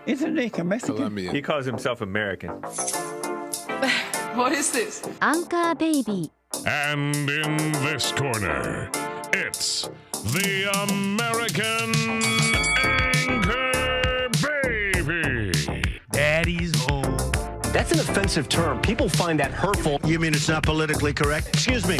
Isn't he Mexican? Colombian. He calls himself American. What is this? Anchor Baby. And in this corner, it's the American Anchor Baby. Daddy's home. That's an offensive term. People find that hurtful. You mean it's not politically correct? Excuse me.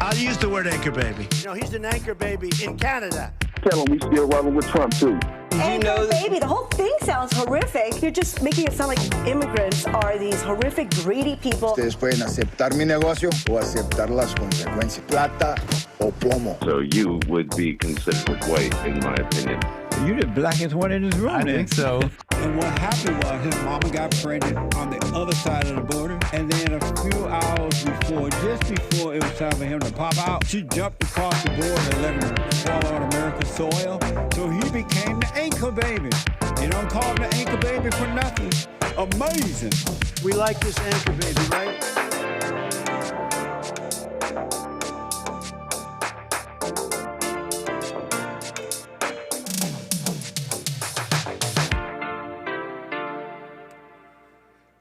I'll use the word anchor baby. You know, he's an anchor baby in Canada. Tell him we still rolling with Trump, too. Anchor baby, the whole thing sounds horrific. You're just making it sound like immigrants are these horrific, greedy people. Ustedes pueden aceptar mi negocio o aceptar las consecuencias. Plata o plomo. So you would be considered white, in my opinion. You the blackest one in this room. I think so. And what happened was his mama got pregnant on the other side of the border, and then a few hours before, just before it was time for him to pop out, she jumped across the border and let him fall on American soil. So he became the anchor baby. You don't call him the anchor baby for nothing. Amazing. We like this anchor baby, right?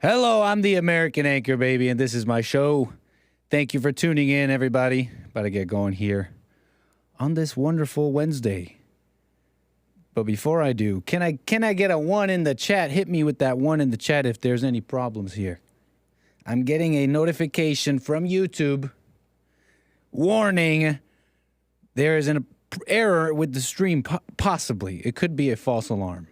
Hello, I'm the American Anchor Baby, and this is my show. Thank you for tuning in, everybody. About to get going here on this wonderful Wednesday. But before I do, can I get a 1 in the chat? Hit me with that 1 in the chat if there's any problems here. I'm getting a notification from YouTube warning there is an error with the stream, possibly. It could be a false alarm.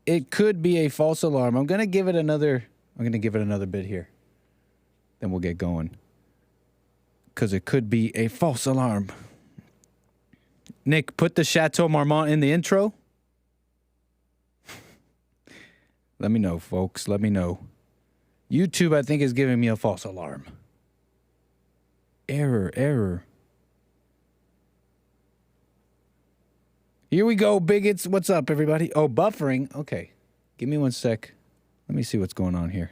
It could be a false alarm. I'm going to give it another bit here. Then we'll get going. Because it could be a false alarm. Nick, put the Chateau Marmont in the intro. Let me know, folks. Let me know. YouTube, I think, is giving me a false alarm. Error. Here we go, bigots. What's up, everybody? Oh, buffering. Okay. Give me 1 sec. Let me see what's going on here.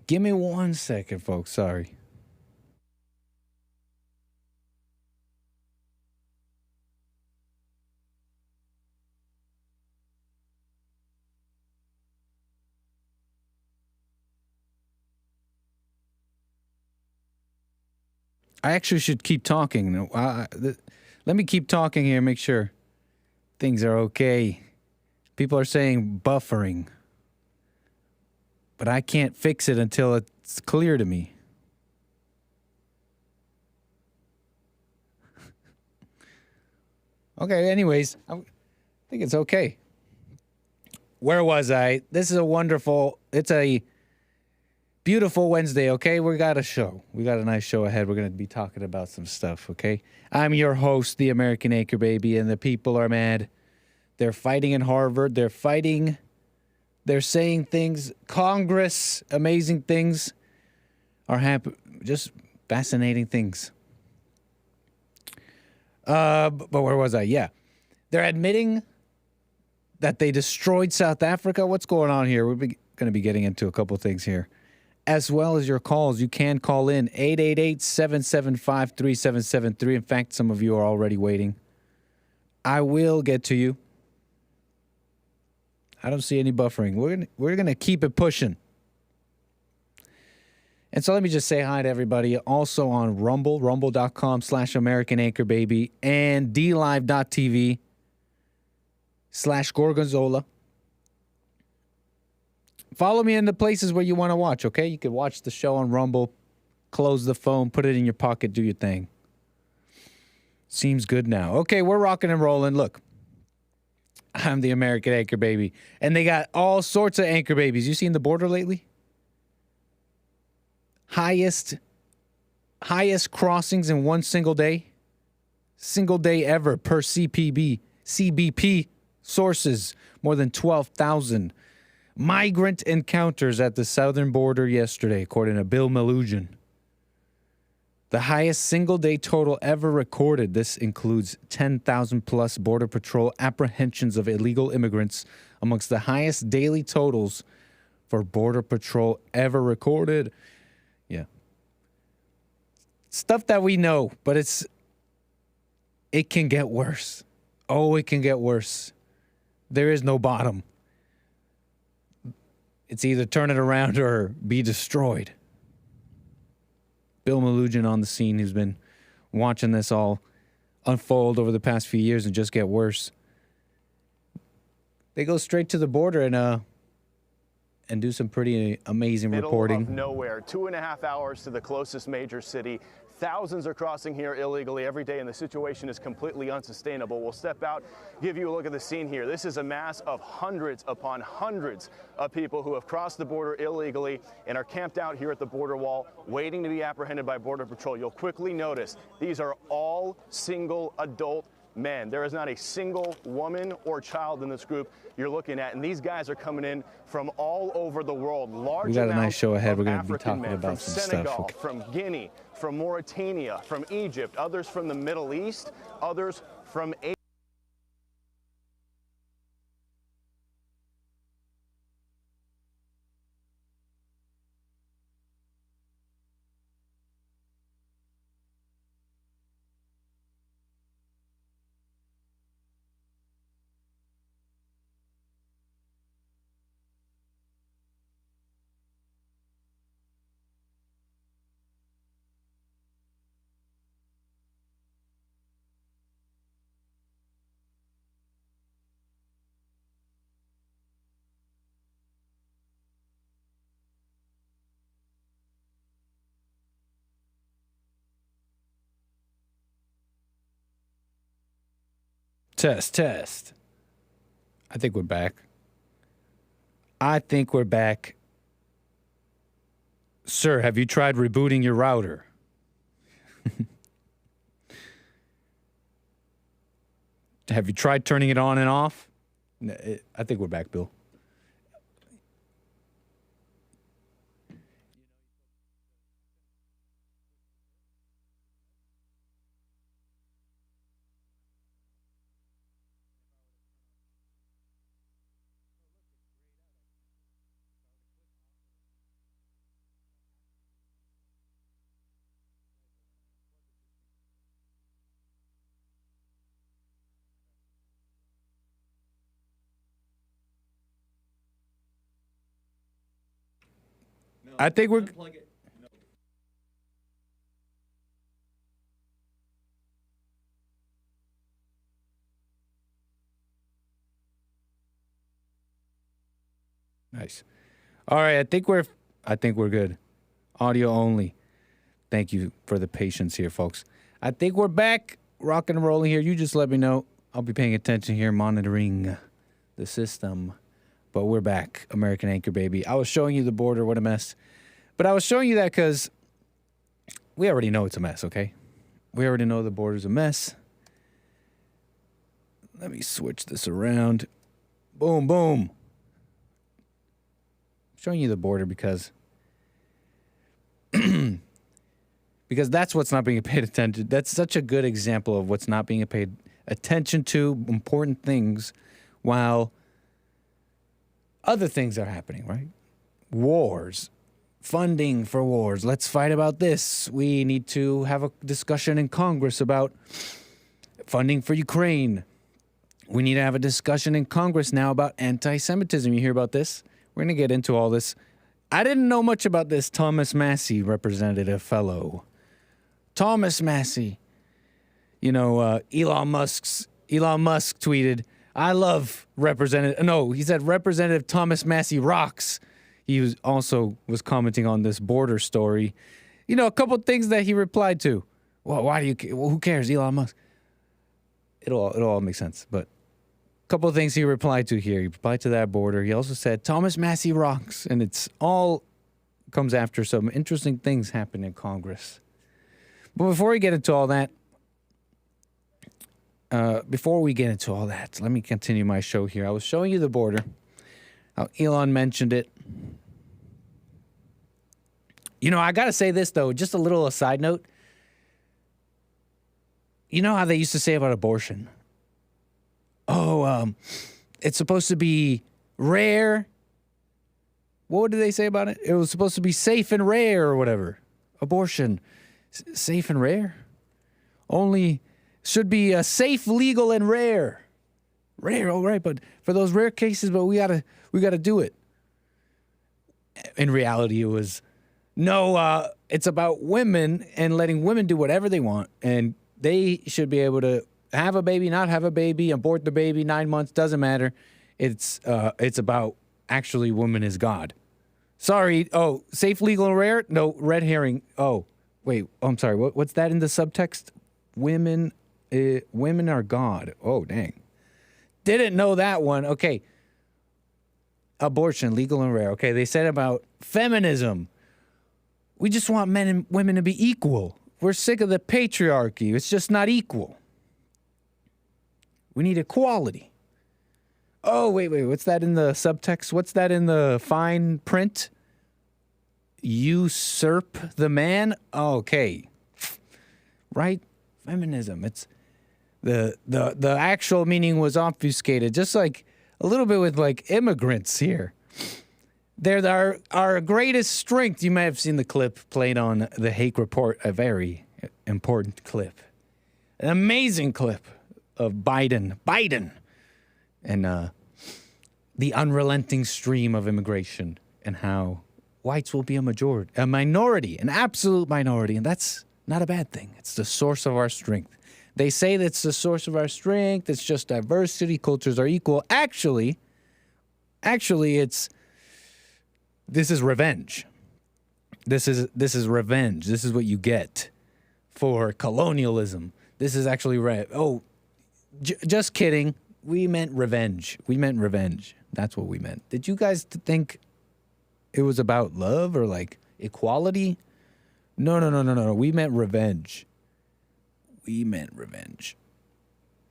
Give me 1 second, folks. Sorry. I actually should keep talking. Let me keep talking here, make sure things are okay. People are saying buffering. But I can't fix it until it's clear to me. Okay, anyways, I think it's okay. Where was I? This is it's a beautiful Wednesday, okay? We got a show. We got a nice show ahead. We're going to be talking about some stuff, okay? I'm your host, the American Anchor Baby, and the people are mad. They're fighting in Harvard. They're fighting. They're saying things. Congress, amazing things are happening. Just fascinating things. But where was I? Yeah. They're admitting that they destroyed South Africa. What's going on here? We're going to be getting into a couple things here. As well as your calls. You can call in 888-775-3773. In fact, some of you are already waiting. I will get to you. I don't see any buffering. We're gonna keep it pushing. And so let me just say hi to everybody. Also on Rumble, rumble.com/American Anchor Baby, and dlive.tv/Gorgonzola. Follow me in the places where you want to watch, okay? You can watch the show on Rumble, close the phone, put it in your pocket, do your thing. Seems good now. Okay, we're rocking and rolling. Look, I'm the American Anchor Baby, and they got all sorts of anchor babies. You seen the border lately? Highest crossings in one single day ever per CBP sources, more than 12,000. Migrant encounters at the southern border yesterday, according to 𝒏𝒊𝒄𝒌𝒔𝒕𝒓𝒆𝒂𝒏. The highest single-day total ever recorded. This includes 10,000-plus Border Patrol apprehensions of illegal immigrants, amongst the highest daily totals for Border Patrol ever recorded. Yeah. Stuff that we know, but it's it can get worse. Oh, it can get worse. There is no bottom. It's either turn it around or be destroyed. 𝒏𝒊𝒄𝒌𝒔𝒕𝒓𝒆𝒂𝒎 on the scene, who's been watching this all unfold over the past few years and just get worse. They go straight to the border and do some pretty amazing reporting. Middle of nowhere, 2.5 hours to the closest major city. Thousands are crossing here illegally every day, and the situation is completely unsustainable. We'll step out, give you a look at the scene here. This is a mass of hundreds upon hundreds of people who have crossed the border illegally and are camped out here at the border wall, waiting to be apprehended by Border Patrol. You'll quickly notice these are all single adult men. There is not a single woman or child in this group you're looking at, and these guys are coming in from all over the world. We got a nice show ahead. We're going to be talking about some Senegal, stuff. from Guinea, from Mauritania, from Egypt, others from the Middle East, others from Asia. Test. I think we're back. Sir, have you tried rebooting your router? Have you tried turning it on and off? I think we're back, Bill. I think we're... Nice. All right, I think we're good. Audio only. Thank you for the patience here, folks. I think we're back, rocking and rolling here. You just let me know. I'll be paying attention here, monitoring the system. But we're back, American Anchor Baby. I was showing you the border, what a mess. But I was showing you that because we already know it's a mess, okay? We already know the border's a mess. Let me switch this around. Boom, boom. I'm showing you the border because that's what's not being paid attention. That's such a good example of what's not being paid attention to, important things, while other things are happening, right? Wars, funding for wars. Let's fight about this. We need to have a discussion in Congress about funding for Ukraine. We need to have a discussion in Congress now about anti-Semitism. You hear about this? We're going to get into all this. I didn't know much about this Thomas Massie representative fellow. Thomas Massie. You know, Elon Musk tweeted, I love Representative... No, he said Representative Thomas Massie rocks. He was commenting on this border story. You know, a couple of things that he replied to. Well, why do you... Well, who cares, Elon Musk? It'll all make sense. But a couple of things he replied to here. He replied to that border. He also said, Thomas Massie rocks. And it's all comes after some interesting things happen in Congress. But before we get into all that, let me continue my show here. I was showing you the border, how Elon mentioned it. You know, I got to say this, though, just a little side note. You know how they used to say about abortion? Oh, it's supposed to be rare. What did they say about it? It was supposed to be safe and rare or whatever. Abortion. Safe and rare? Only should be safe, legal, and rare. Rare, all right, but for those rare cases, but we gotta do it. In reality, it was no. It's about women and letting women do whatever they want, and they should be able to have a baby, not have a baby, abort the baby, 9 months, doesn't matter. It's about actually woman is God. Sorry. Oh, safe, legal, and rare? No, red herring. Oh, wait. I'm sorry. What's that in the subtext? Women are God. Oh, dang. Didn't know that one. Okay. Abortion, legal and rare. Okay, they said about feminism. We just want men and women to be equal. We're sick of the patriarchy. It's just not equal. We need equality. Oh, wait. What's that in the subtext? What's that in the fine print? Usurp the man? Okay. Right? Feminism. It's the actual meaning was obfuscated, just like a little bit with like immigrants here. They're our greatest strength. You may have seen the clip played on the Hake Report, a very important clip. An amazing clip of Biden and the unrelenting stream of immigration and how whites will be a minority, an absolute minority, and that's not a bad thing. It's the source of our strength. They say that's the source of our strength. It's just diversity. Cultures are equal. Actually, this is revenge. This is revenge. This is what you get for colonialism. This is actually just kidding. We meant revenge. That's what we meant. Did you guys think it was about love or like equality? No. We meant revenge.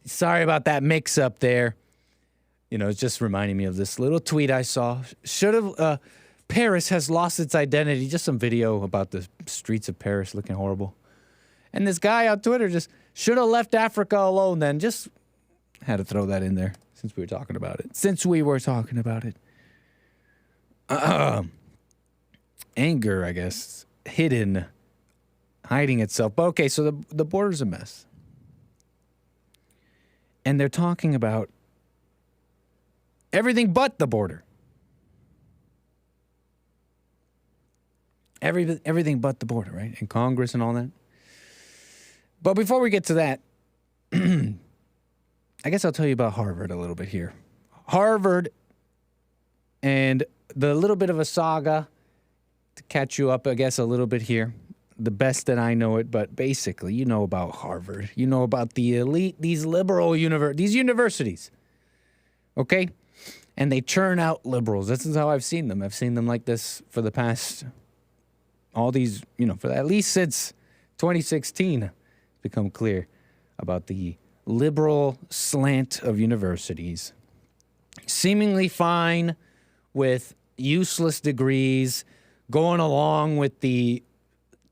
Sorry about that mix-up there. It's just reminding me of this little tweet I saw. Paris has lost its identity. Just some video about the streets of Paris looking horrible. And this guy on Twitter just should have left Africa alone then. Just had to throw that in there since we were talking about it. Anger, I guess, hiding itself. But okay, so the border's a mess. And they're talking about everything but the border. Everything but the border, right? And Congress and all that. But before we get to that, I guess I'll tell you about Harvard a little bit here. Harvard and the little bit of a saga to catch you up, I guess, a little bit here. The best that I know it, but basically, you know about Harvard. You know about the elite, these liberal these universities. Okay? And they churn out liberals. This is how I've seen them. I've seen them like this for the past, for at least since 2016, it's become clear about the liberal slant of universities. Seemingly fine with useless degrees, going along with the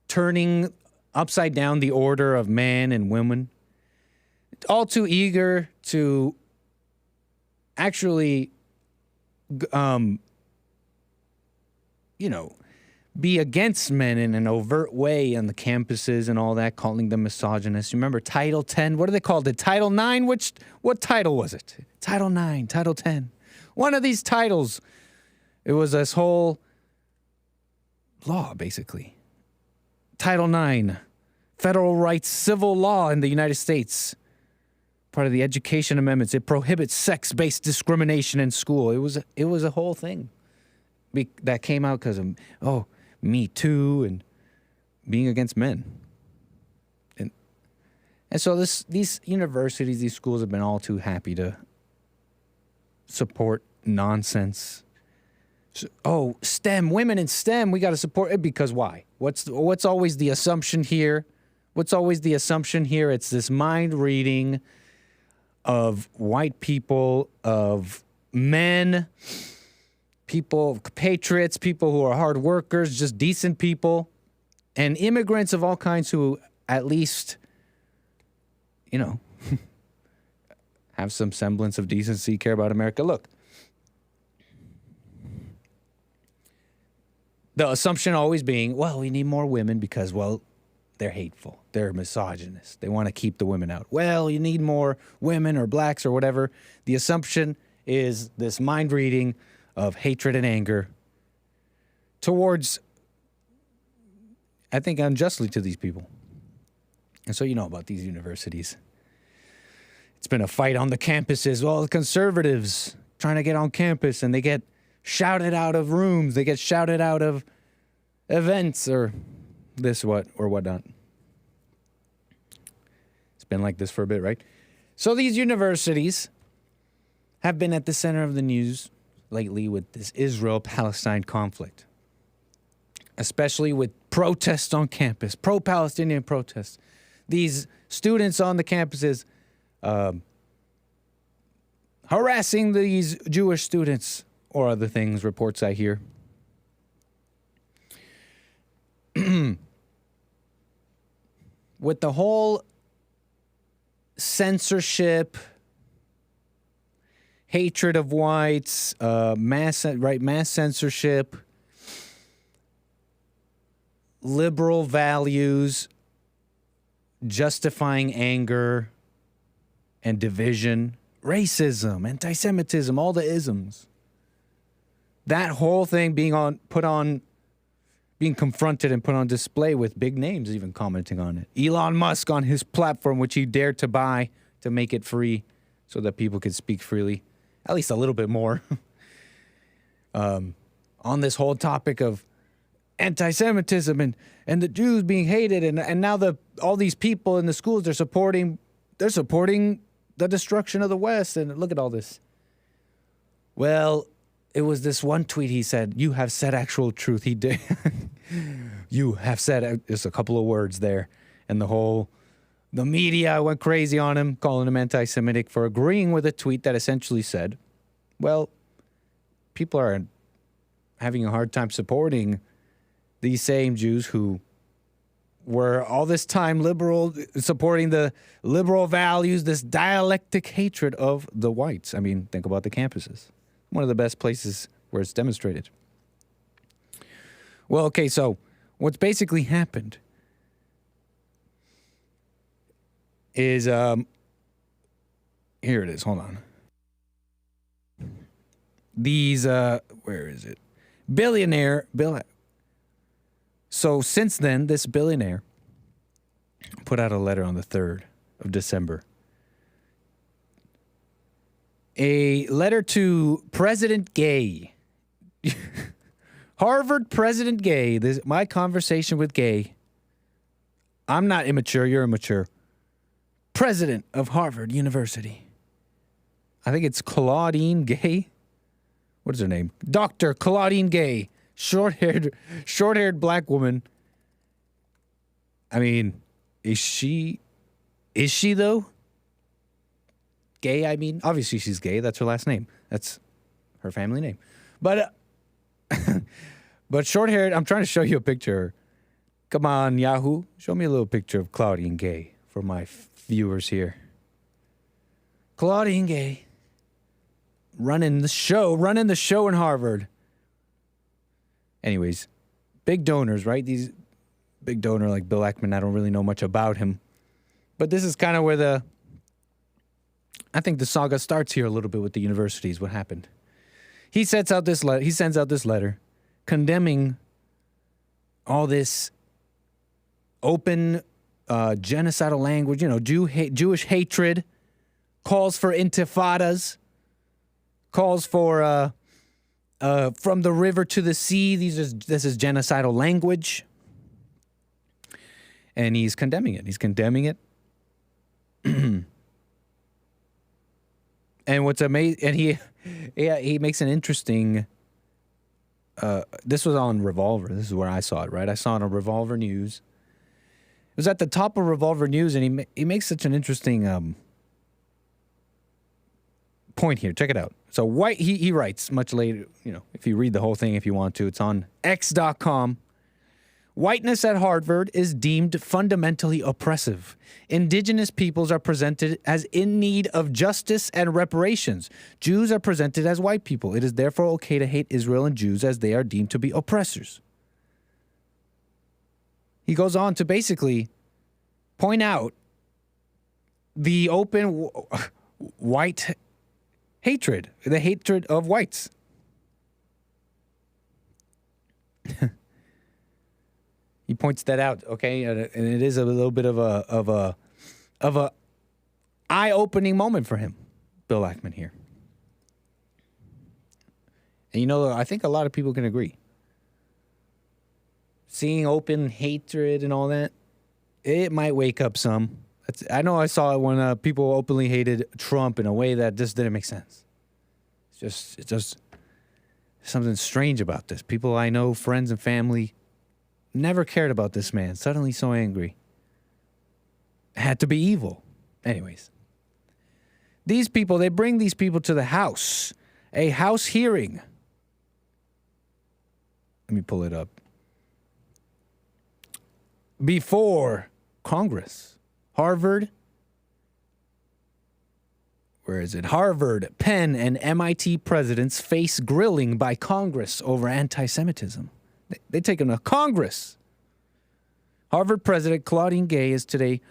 turning upside down the order of man and women. All too eager to actually, be against men in an overt way on the campuses and all that, calling them misogynists. You remember Title 10? What do they call it? Title 9? What title was it? Title 9, Title 10. One of these titles. It was this whole law, basically. Title 9, federal rights, civil law in the United States. Part of the Education Amendments. It prohibits sex-based discrimination in school. It was a whole thing that came out because of, Me Too and being against men. And so these universities, these schools have been all too happy to support nonsense. STEM, women in STEM, we got to support it because why? What's always the assumption here? It's this mind reading of white people, of men, people, patriots, people who are hard workers, just decent people, and immigrants of all kinds who at least, have some semblance of decency, care about America. Look, the assumption always being, we need more women because, they're hateful. They're misogynist. They want to keep the women out. Well, you need more women or blacks or whatever. The assumption is this mind reading of hatred and anger towards, I think, unjustly to these people. And so you know about these universities. It's been a fight on the campuses. Well, the conservatives trying to get on campus, and they get shouted out of rooms. They get shouted out of events or this, what, or whatnot. It's been like this for a bit, right? So these universities have been at the center of the news lately with this Israel-Palestine conflict, especially with protests on campus, pro-Palestinian protests. These students on the campuses harassing these Jewish students or other things, reports I hear. With the whole censorship, hatred of whites, mass censorship, liberal values, justifying anger and division, racism, anti-Semitism, all the isms. That whole thing being confronted and put on display with big names even commenting on it. Elon Musk on his platform, which he dared to buy to make it free so that people could speak freely, at least a little bit more, on this whole topic of anti-Semitism and the Jews being hated, and now all these people in the schools, they're supporting the destruction of the West, and look at all this. Well, it was this one tweet he said, "You have said actual truth." He did. You have said just a couple of words there, and the media went crazy on him, calling him anti-Semitic for agreeing with a tweet that essentially said, well, people are having a hard time supporting these same Jews who were all this time liberal, supporting the liberal values, this dialectic hatred of the whites. I mean, think about the campuses. One of the best places where it's demonstrated. Well, okay, so what's basically happened is, here it is, hold on. These, where is it? So since then, this billionaire put out a letter on the 3rd of December. A letter to President Gay. Harvard President Gay. My conversation with Gay. I'm not immature, you're immature. President of Harvard University. I think it's Claudine Gay. What is her name? Dr. Claudine Gay. Short-haired black woman. I mean, is she though? Gay, I mean. Obviously she's gay. That's her last name. That's her family name. But but short-haired, I'm trying to show you a picture. Come on, Yahoo. Show me a little picture of Claudine Gay for my viewers here. Claudine Gay. Running the show in Harvard. Anyways, big donors, right? These big donor like Bill Ackman, I don't really know much about him. But this is kind of where I think the saga starts here a little bit with the universities, what happened. He sends out this letter condemning all this open genocidal language, Jewish hatred, calls for intifadas, calls for from the river to the sea. This is genocidal language. And he's condemning it. And what's amazing, and he makes an interesting, this was on Revolver. This is where I saw it, right? I saw it on Revolver News. It was at the top of Revolver News, and he makes such an interesting point here. Check it out. So he writes much later, if you read the whole thing if you want to, it's on x.com. Whiteness at Harvard is deemed fundamentally oppressive. Indigenous peoples are presented as in need of justice and reparations. Jews are presented as white people. It is therefore okay to hate Israel and Jews as they are deemed to be oppressors. he goes on to basically point out the open white hatred, the hatred of whites. He points that out, okay, and it is a little bit of a eye-opening moment for him, Bill Ackman here. And you know, I think a lot of people can agree. Seeing open hatred and all that, it might wake up some. I know I saw it when people openly hated Trump in a way that just didn't make sense. It's just something strange about this. People I know, friends and family, never cared about this man. Suddenly so angry. Had to be evil. Anyways. These people, they bring these people to the House. A House hearing. Let me pull it up. Before Congress. Harvard. Where is it? Harvard, Penn, and MIT presidents face grilling by Congress over anti-Semitism. They take them to Congress. Harvard President Claudine Gay is today...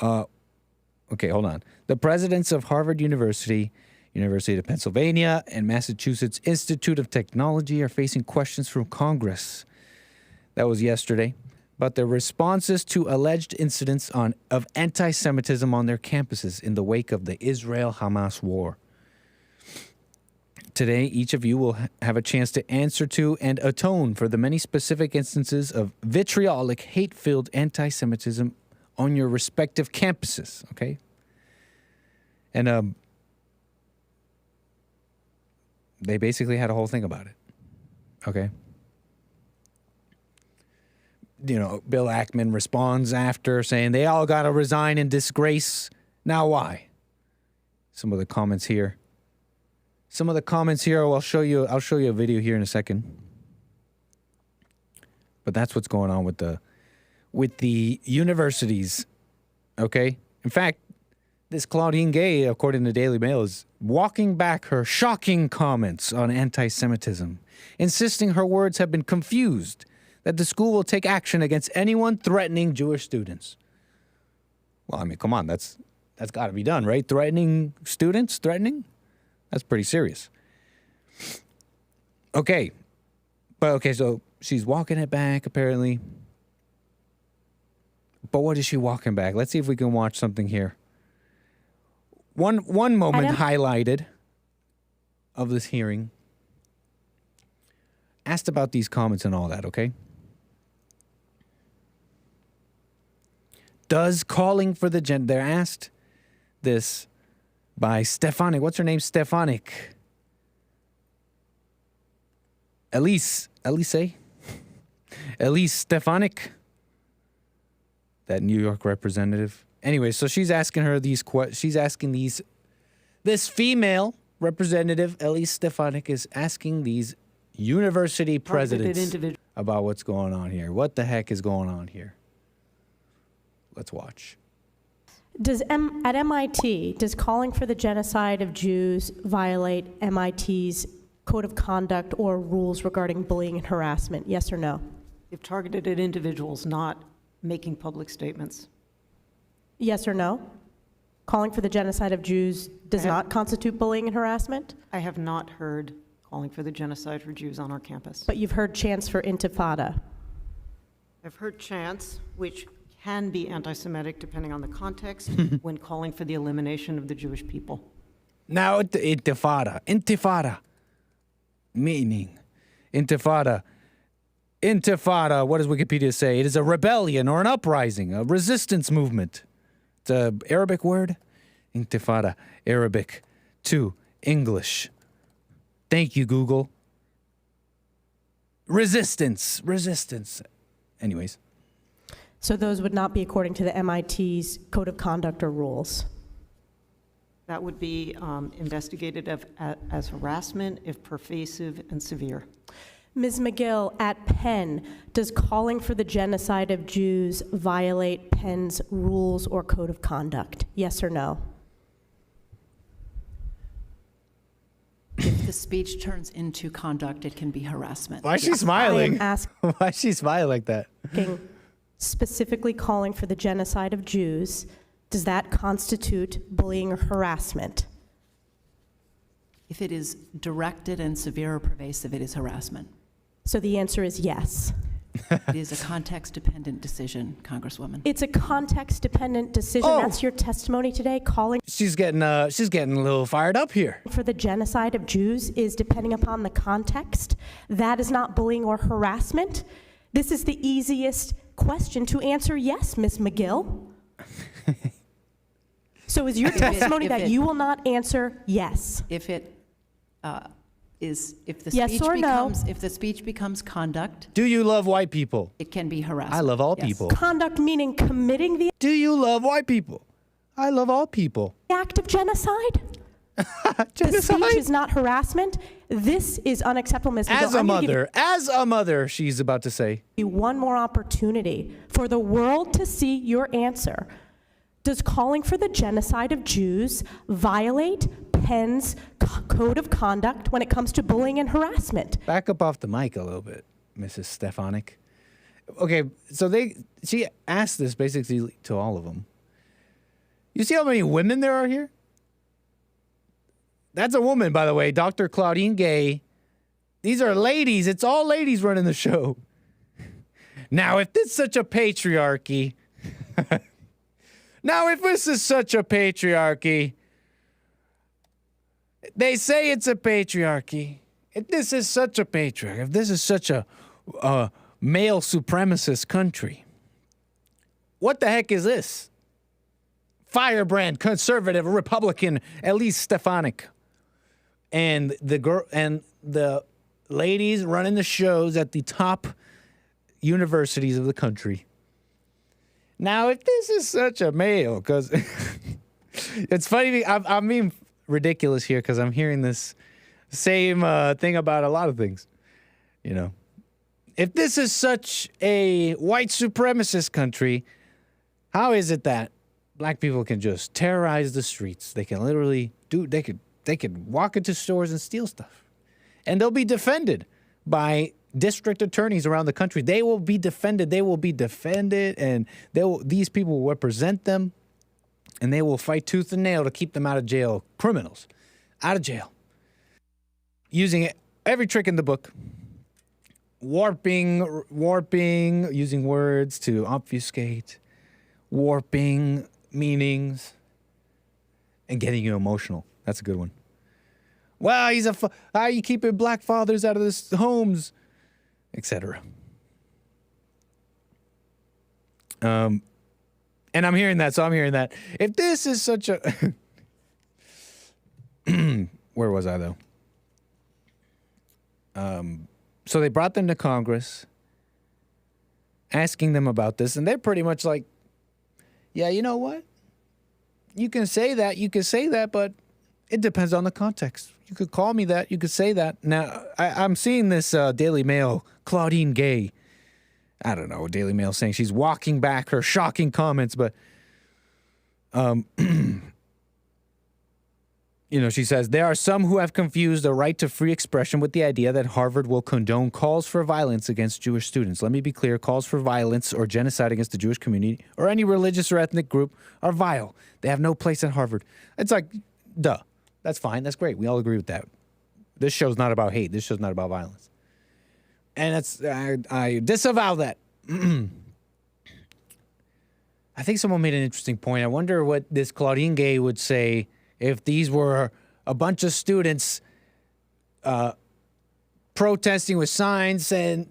okay, hold on. The presidents of Harvard University, University of Pennsylvania, and Massachusetts Institute of Technology are facing questions from Congress. That was yesterday. About their responses to alleged incidents of anti-Semitism on their campuses in the wake of the Israel-Hamas war. Today, each of you will have a chance to answer to and atone for the many specific instances of vitriolic, hate-filled anti-Semitism on your respective campuses, okay? And they basically had a whole thing about it, okay? You know, Bill Ackman responds after saying they all got to resign in disgrace. Now why? Some of the comments here. I'll show you a video here in a second. But that's what's going on with the universities. Okay? In fact, this Claudine Gay, according to Daily Mail, is walking back her shocking comments on anti-Semitism, insisting her words have been confused, that the school will take action against anyone threatening Jewish students. Well, I mean, come on, that's got to be done, right? Threatening students? Threatening? That's pretty serious. Okay. So she's walking it back, apparently. But what is she walking back? Let's see if we can watch something here. One moment highlighted of this hearing. Asked about these comments and all that, okay? Does calling for the gender... They're asked this by Stefanik. What's her name? Stefanik. Elise Stefanik. That New York representative. Anyway, so she's asking her these this female representative, Elise Stefanik, is asking these university presidents about what's going on here. What the heck is going on here? Let's watch. At MIT, does calling for the genocide of Jews violate MIT's code of conduct or rules regarding bullying and harassment? Yes or no? If targeted at individuals, not making public statements. Yes or no? Calling for the genocide of Jews does not constitute bullying and harassment? I have not heard calling for the genocide for Jews on our campus. But you've heard chants for intifada. I've heard chants, which can be anti-Semitic depending on the context, when calling for the elimination of the Jewish people. Now, intifada, meaning, intifada, what does Wikipedia say? It is a rebellion or an uprising, a resistance movement. It's an Arabic word. Intifada, Arabic to English. Thank you, Google. Resistance. Anyways. So those would not be according to the MIT's code of conduct or rules? That would be investigated as harassment if pervasive and severe. Ms. McGill, at Penn, does calling for the genocide of Jews violate Penn's rules or code of conduct? Yes or no? If the speech turns into conduct, it can be harassment. Why is she smiling? Why is she smiling like that? specifically calling for the genocide of Jews, does that constitute bullying or harassment? If it is directed and severe or pervasive, it is harassment. So the answer is yes. It is a context-dependent decision, Congresswoman. It's a context-dependent decision. Oh. That's your testimony today, calling She's getting a little fired up here. for the genocide of Jews is depending upon the context. That is not bullying or harassment. This is the easiest question to answer yes, Ms. McGill. So is your testimony that you will not answer yes? If it if the Yes speech or no? becomes if the speech becomes conduct, Do you love white people? it can be harassment. I love all Yes. people. Conduct meaning committing the Do you love white people? I love all people. act of genocide? The speech is not harassment. This is unacceptable, Ms. McGill. As a I'm gonna give mother, she's about to say. you one more opportunity for the world to see your answer. Does calling for the genocide of Jews violate Penn's code of conduct when it comes to bullying and harassment? Back up off the mic a little bit, Mrs. Stefanik. Okay, so she asked this basically to all of them. You see how many women there are here? That's a woman, by the way, Dr. Claudine Gay. These are ladies. It's all ladies running the show. Now, if this is such a patriarchy, they say it's a patriarchy. If this is such a patriarchy, if this is such a male supremacist country, what the heck is this? Firebrand, conservative, Republican, Elise Stefanik, and the ladies running the shows at the top universities of the country. Now, if this is such a male, because it's funny, I'm being ridiculous here because I'm hearing this same thing about a lot of things, you know. If this is such a white supremacist country, how is it that black people can just terrorize the streets? They can literally they could walk into stores and steal stuff. And they'll be defended by district attorneys around the country. They will be defended, and these people will represent them, and they will fight tooth and nail to keep them out of jail. Criminals, out of jail. Using every trick in the book. Warping, using words to obfuscate, warping meanings, and getting you emotional. That's a good one. Well, how are you keeping black fathers out of the homes, etc. And I'm hearing that, so I'm hearing that. If this is such a... Where was I, though? So they brought them to Congress, asking them about this, and they're pretty much like, yeah, you know what? You can say that, but it depends on the context. You could call me that, you could say that. Now, I'm seeing this Daily Mail, Claudine Gay, I don't know, Daily Mail saying she's walking back her shocking comments, but, you know, she says, there are some who have confused the right to free expression with the idea that Harvard will condone calls for violence against Jewish students. Let me be clear, calls for violence or genocide against the Jewish community or any religious or ethnic group are vile. They have no place at Harvard. It's like, duh. That's fine. That's great. We all agree with that. This show's not about hate. This show's not about violence. And I disavow that. I think someone made an interesting point. I wonder what this Claudine Gay would say if these were a bunch of students protesting with signs saying,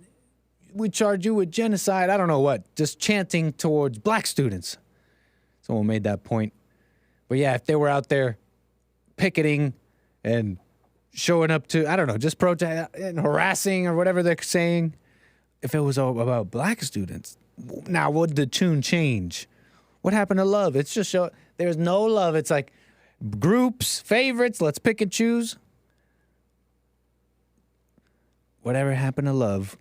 we charge you with genocide. I don't know what. Just chanting towards black students. Someone made that point. But yeah, if they were out there picketing and showing up to, I don't know, just protest and harassing or whatever they're saying, if it was all about black students, now would the tune change? What happened to love? It's just there's no love. It's like groups, favorites, let's pick and choose. Whatever happened to love?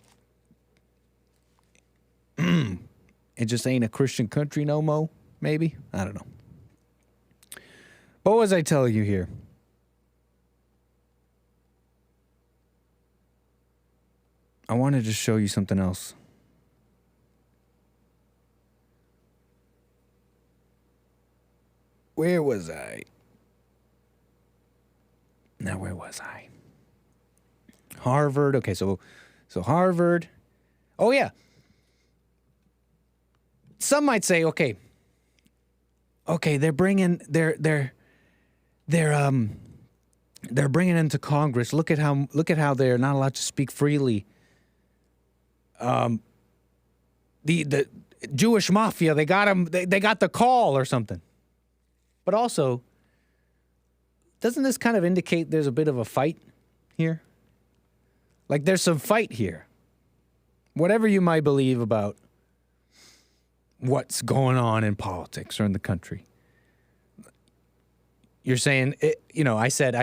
It just ain't a Christian country no mo, maybe? I don't know. What was I telling you here? I wanted to show you something else. Where was I? Now, where was I? Harvard. Okay, so Harvard. Oh yeah. Some might say, okay, they're bringing they're bringing into Congress. Look at how they're not allowed to speak freely. The Jewish mafia, they got them. They got the call or something. But also, doesn't this kind of indicate there's a bit of a fight here? Like there's some fight here. Whatever you might believe about what's going on in politics or in the country, you're saying, I said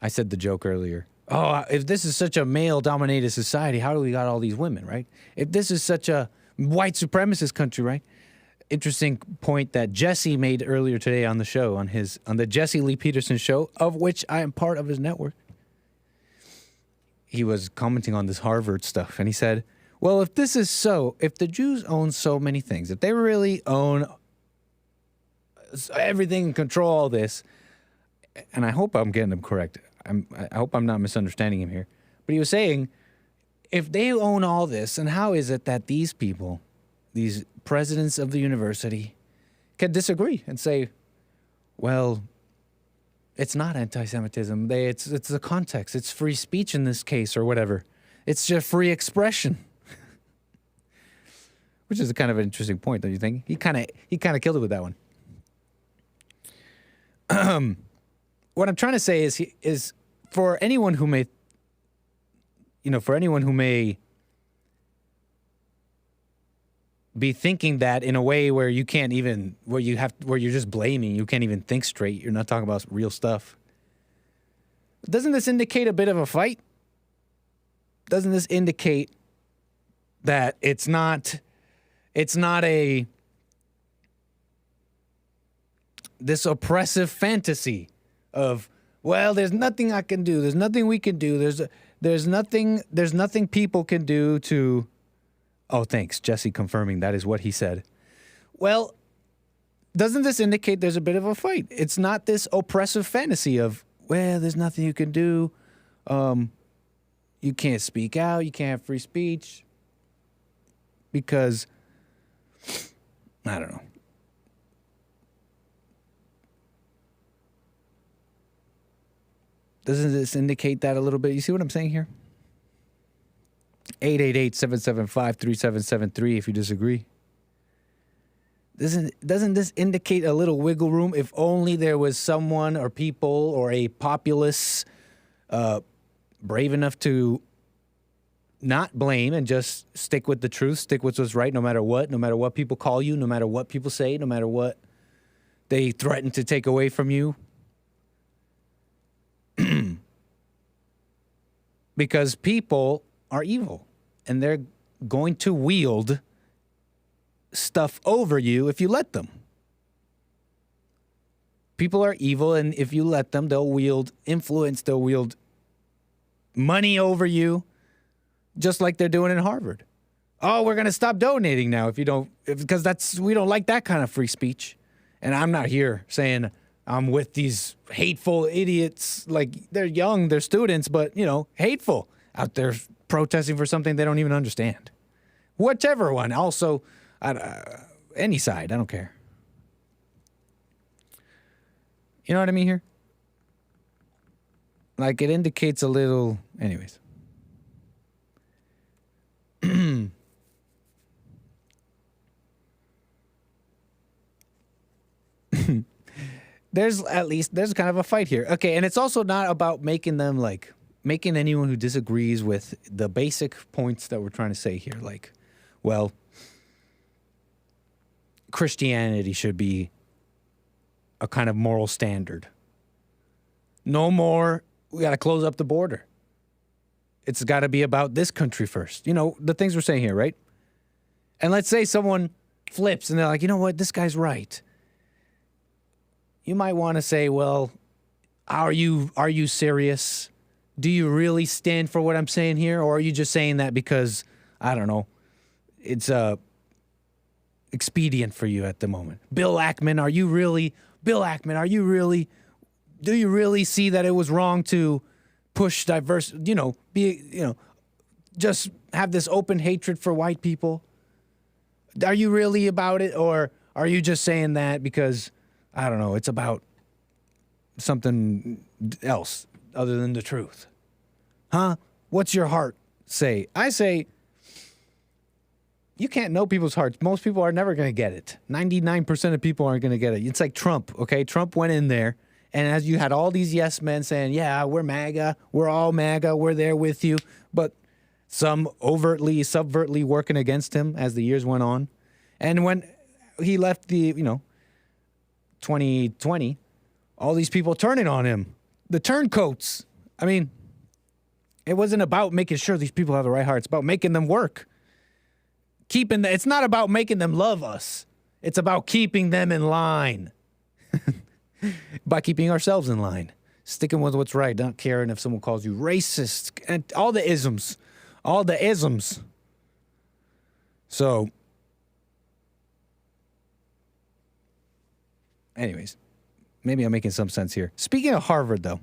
the joke earlier. Oh, if this is such a male-dominated society, how do we got all these women, right? If this is such a white supremacist country, right? Interesting point that Jesse made earlier today on the show, on the Jesse Lee Peterson show, of which I am part of his network. He was commenting on this Harvard stuff, and he said, well, if this is so, if the Jews own so many things, if they really own everything and control all this, and I hope I'm getting him correct. I hope I'm not misunderstanding him here. But he was saying, if they own all this, and how is it that these people, these presidents of the university, can disagree and say, well, it's not anti-Semitism. It's the context. It's free speech in this case or whatever. It's just free expression. Which is a kind of an interesting point, don't you think? He kind of killed it with that one. What I'm trying to say is for anyone who may, be thinking that in a way where you can't even, where you're just blaming, you can't even think straight. You're not talking about real stuff. Doesn't this indicate a bit of a fight? Doesn't this indicate that it's not this oppressive fantasy of, well, there's nothing I can do. There's nothing we can do. There's nothing people can do to, oh, thanks, Jesse confirming that is what he said. Well, doesn't this indicate there's a bit of a fight? It's not this oppressive fantasy of, well, there's nothing you can do. You can't speak out. You can't have free speech. Because, I don't know. Doesn't this indicate that a little bit? You see what I'm saying here? 888-775-3773 if you disagree. Doesn't this indicate a little wiggle room? If only there was someone or people or a populace brave enough to not blame and just stick with the truth, stick with what's right no matter what people call you, no matter what people say, no matter what they threaten to take away from you. Because people are evil and they're going to wield stuff over you if you let them. People are evil, and if you let them, they'll wield influence, they'll wield money over you, just like they're doing in Harvard. Oh, we're going to stop donating now because we don't like that kind of free speech. And I'm not here saying I'm with these hateful idiots, like they're young, they're students, but, hateful out there protesting for something they don't even understand. Whichever one. Also, any side, I don't care. You know what I mean here? Like it indicates a little, anyways. There's kind of a fight here. Okay, and it's also not about making anyone who disagrees with the basic points that we're trying to say here. Like, well, Christianity should be a kind of moral standard. No more, we got to close up the border. It's got to be about this country first. The things we're saying here, right? And let's say someone flips and they're like, you know what, this guy's right. You might want to say, well, are you serious? Do you really stand for what I'm saying here? Or are you just saying that because, I don't know, it's expedient for you at the moment? Bill Ackman, do you really see that it was wrong to push diverse, just have this open hatred for white people? Are you really about it, or are you just saying that because, I don't know, it's about something else other than the truth? Huh? What's your heart say? I say, you can't know people's hearts. Most people are never going to get it. 99% of people aren't going to get it. It's like Trump, okay? Trump went in there, and as you had all these yes men saying, yeah, we're MAGA, we're all MAGA, we're there with you, but some overtly, subvertly working against him as the years went on. And when he left the, 2020, all these people turning on him. The turncoats. I mean, it wasn't about making sure these people have the right heart. It's about making them work. It's not about making them love us. It's about keeping them in line. By keeping ourselves in line. Sticking with what's right, not caring if someone calls you racist. And all the isms. All the isms. So, anyways, maybe I'm making some sense here. Speaking of Harvard, though,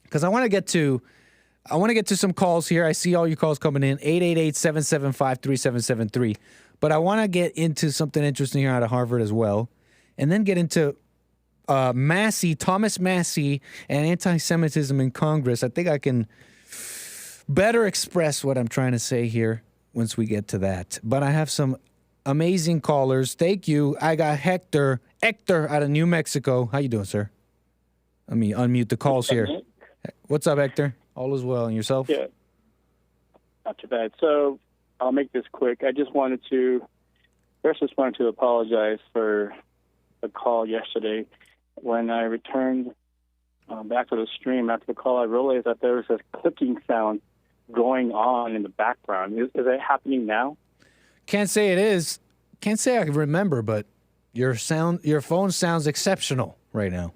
because I want to get to some calls here. I see all your calls coming in, 888-775-3773. But I want to get into something interesting here out of Harvard as well, and then get into Thomas Massey, and anti-Semitism in Congress. I think I can better express what I'm trying to say here once we get to that. But I have some amazing callers. Thank you. I got Hector out of New Mexico. How you doing, sir? Let me unmute the calls here. What's up, Hector? All is well. And yourself? Yeah, not too bad. So I'll make this quick. I just wanted to apologize for the call yesterday. When I returned back to the stream after the call, I realized that there was a clicking sound going on in the background. Is it happening now? Can't say it is. Can't say I can remember, but your phone sounds exceptional right now.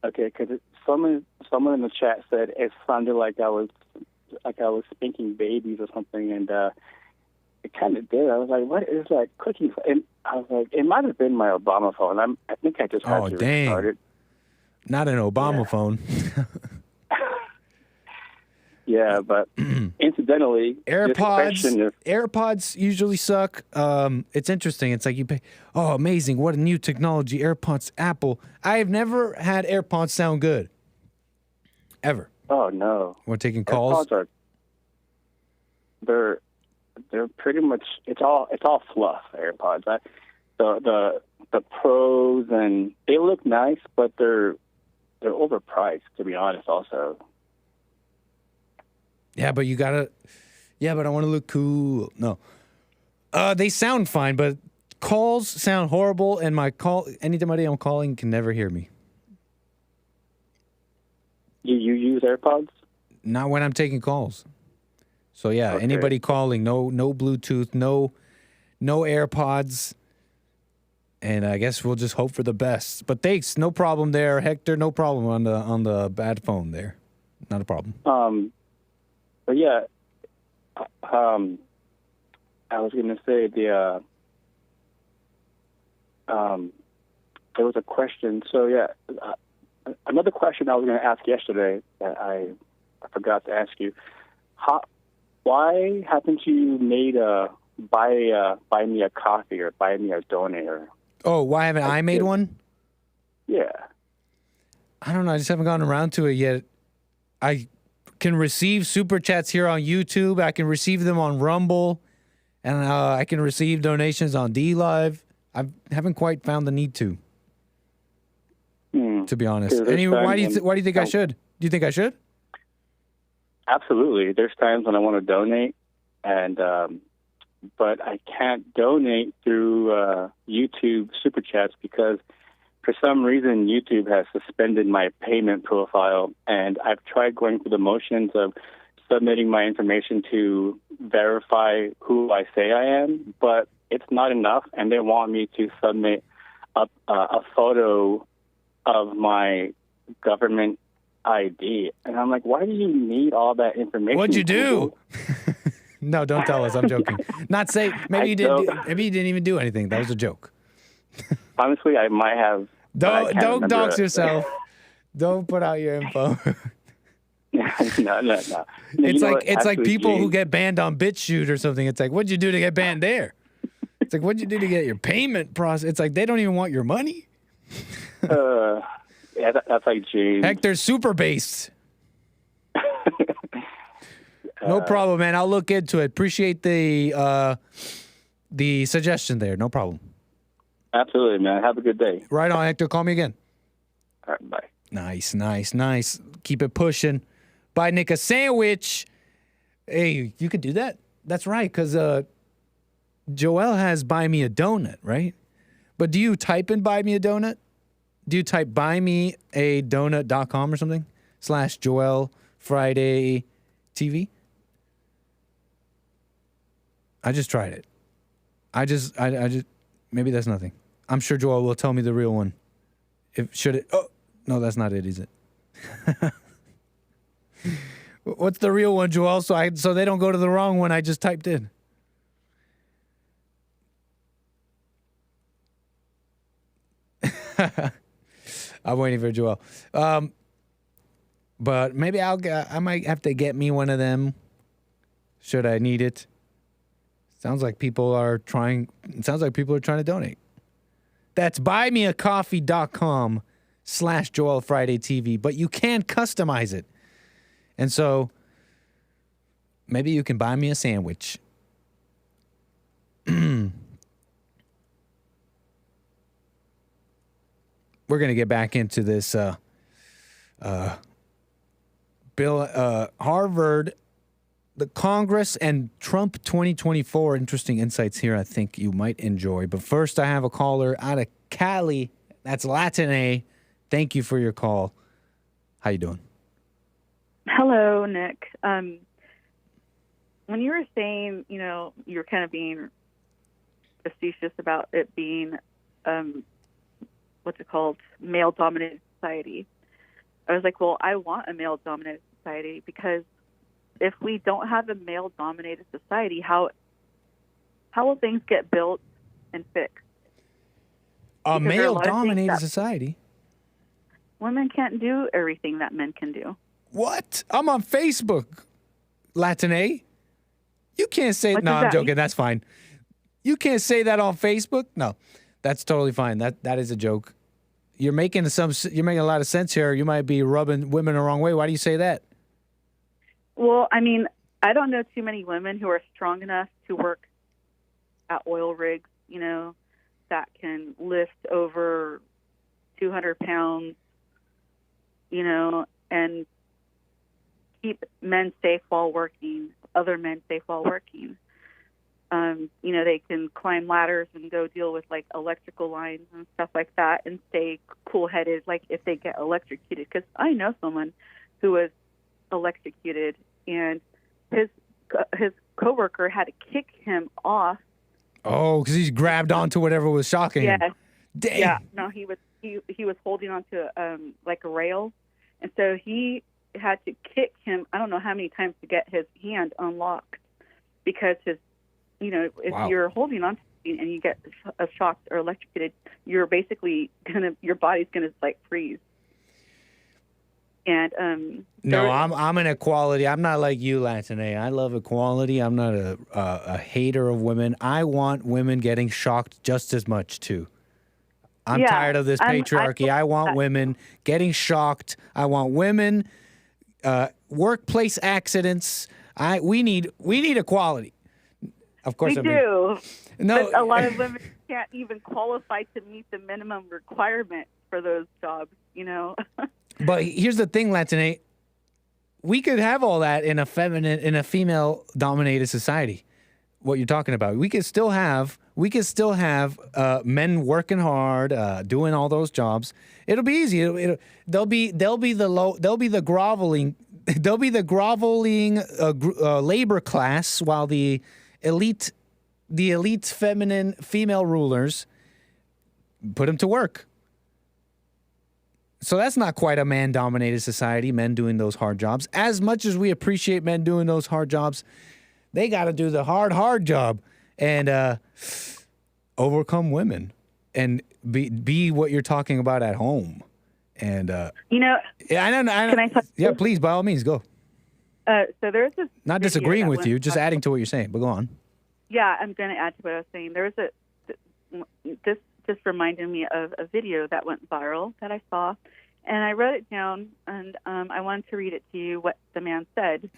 Okay, because someone in the chat said it sounded like I was spanking babies or something, and it kind of did. I was like, "What is that clicking?" And I was like, "It might have been my Obama phone." I think I just had to restart it. Not an Obama phone. Yeah, but incidentally, AirPods usually suck. It's interesting. It's like you pay. Oh, amazing! What a new technology! AirPods, Apple. I have never had AirPods sound good. Ever. Oh no. We're taking calls. AirPods they're pretty much it's all fluff. AirPods. The pros, and they look nice, but they're overpriced, to be honest. Also. Yeah, but but I want to look cool. No. They sound fine, but calls sound horrible, and anybody I'm calling can never hear me. You use AirPods? Not when I'm taking calls. So yeah, okay. Anybody calling, no Bluetooth, no AirPods, and I guess we'll just hope for the best. But thanks, no problem there, Hector. No problem on the bad phone there. Not a problem. But yeah, I was going to say there was a question. So yeah, another question I was going to ask yesterday that I forgot to ask you. Why haven't you made a buy me a coffee or buy me a donator? Oh, why haven't I made one? Yeah. I don't know. I just haven't gotten around to it yet. I can receive super chats here on YouTube. I can receive them on Rumble, and I can receive donations on DLive. I haven't quite found the need to be honest. Anyway, why do you think I should? Do you think I should? Absolutely. There's times when I want to donate, and but I can't donate through YouTube super chats because for some reason YouTube has suspended my payment profile, and I've tried going through the motions of submitting my information to verify who I say I am, but it's not enough, and they want me to submit a photo of my government ID. And I'm like, why do you need all that information? What'd you do? No, don't tell us. I'm joking. Not say. Maybe you didn't. Maybe you didn't even do anything. That was a joke. Honestly, I might have. Don't dox yourself. Don't put out your info. No. It's like people who get banned on BitChute or something. It's like, what'd you do to get banned there? It's like, what'd you do to get your payment process? It's like they don't even want your money. Yeah, that's like James. Hector's super based. No problem, man. I'll look into it. Appreciate the suggestion there. No problem. Absolutely, man. Have a good day. Right on, Hector. Call me again. All right, bye. Nice. Keep it pushing. Buy Nick a sandwich. Hey, you could do that? That's right, because Joel has Buy Me a Donut, right? But do you type in Buy Me a Donut? Do you type buymeadonut.com or something? /Joel Friday TV? I just tried it. I just maybe that's nothing. I'm sure Joel will tell me the real one. Oh, no, that's not it, is it? What's the real one, Joel? So they don't go to the wrong one I just typed in. I'm waiting for Joel. But maybe I might have to get me one of them. Should I need it? Sounds like people are trying to donate. That's buymeacoffee.com /Joel Friday TV. But you can customize it. And so maybe you can buy me a sandwich. We're going to get back into this bill, Harvard, the Congress, and Trump 2024. Interesting insights here I think you might enjoy. But first, I have a caller out of Cali. That's Latin A. Thank you for your call. How you doing? Hello, Nick. When you were saying, you were kind of being facetious about it being, male-dominated society. I was like, well, I want a male-dominated society because if we don't have a male-dominated society, how will things get built and fixed? A male-dominated society? Women can't do everything that men can do. What? I'm on Facebook, Latin A. You can't say... No, I'm joking. That's fine. You can't say that on Facebook? No, that's totally fine. That is a joke. You're making a lot of sense here. You might be rubbing women the wrong way. Why do you say that? Well, I mean, I don't know too many women who are strong enough to work at oil rigs, that can lift over 200 pounds, and keep men safe while working, other men safe while working. They can climb ladders and go deal with like electrical lines and stuff like that and stay cool-headed, like if they get electrocuted. Because I know someone who was electrocuted and his coworker had to kick him off. Oh, because he's grabbed onto whatever was shocking him. Dang. Yeah. No, he was holding onto like a rail, and so he had to kick him. I don't know how many times to get his hand unlocked because his. If you're holding on to something and you get shocked or electrocuted, you're basically your body's gonna like freeze. And no, I'm an equality. I'm not like you, Latin A. I love equality. I'm not a hater of women. I want women getting shocked just as much too. I'm tired of this patriarchy. I want women getting shocked. I want women workplace accidents. We need equality. Of course, we do. No, but a lot of women can't even qualify to meet the minimum requirement for those jobs. But here's the thing, Latine. We could have all that in a female-dominated society. What you're talking about, we could still have men working hard, doing all those jobs. It'll be easy. They'll be the groveling labor class, while the elite female rulers put them to work. So that's not quite a man-dominated society, men doing those hard jobs. As much as we appreciate men doing those hard jobs, They got to do the hard job and overcome women and be what you're talking about at home. And yeah, I don't. Can I talk? Yeah, please, by all means, go. So there's this. Not disagreeing with you, just adding to what you're saying. But go on. Yeah, I'm going to add to what I was saying. This just reminded me of a video that went viral that I saw, and I wrote it down, and I wanted to read it to you what the man said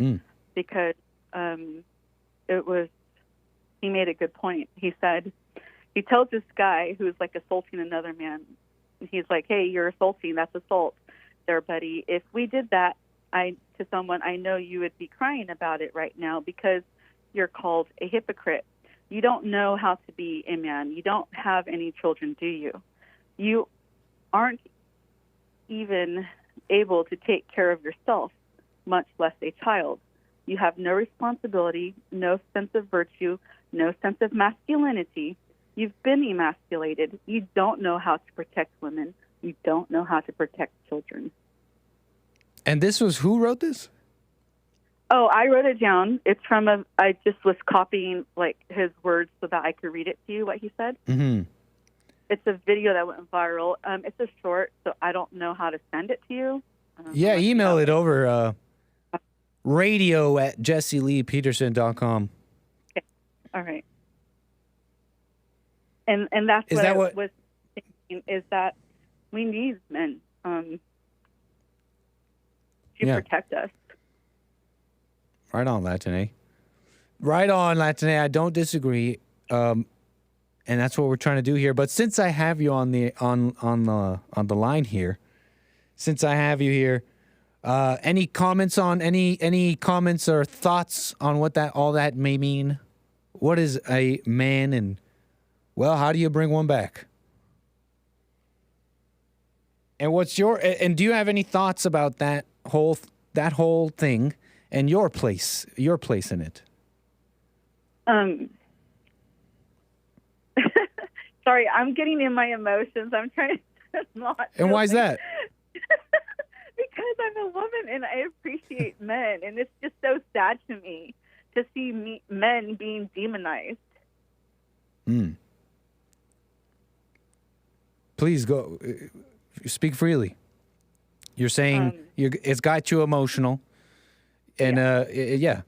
because he made a good point. He said he tells this guy who's like assaulting another man. He's like, "Hey, you're assaulting. That's assault, there, buddy. If we did that to someone, I know you would be crying about it right now because you're called a hypocrite. You don't know how to be a man. You don't have any children, do you? You aren't even able to take care of yourself, much less a child. You have no responsibility, no sense of virtue, no sense of masculinity. You've been emasculated. You don't know how to protect women. You don't know how to protect children." And this was who wrote this? Oh, I wrote it down. It's from I just was copying like his words so that I could read it to you, what he said. Mm-hmm. It's a video that went viral. It's a short, so I don't know how to send it to you. Yeah, email it over radio@jesseeleepeterson.com. Okay. All right. And that's Is what that I what- was thinking, is that we need men to protect us. Right on, Latine. Right on, Latine. I don't disagree. And that's what we're trying to do here. But since I have you on the line here, any comments on any comments or thoughts on what all that may mean? What is a man, and how do you bring one back? And and do you have any thoughts about that whole thing and your place in it? Sorry, I'm getting in my emotions. I'm trying to not. And why is that? Because I'm a woman and I appreciate men, and it's just so sad to me to see men being demonized. Please go. Speak freely. You're saying it's got you emotional, and yeah,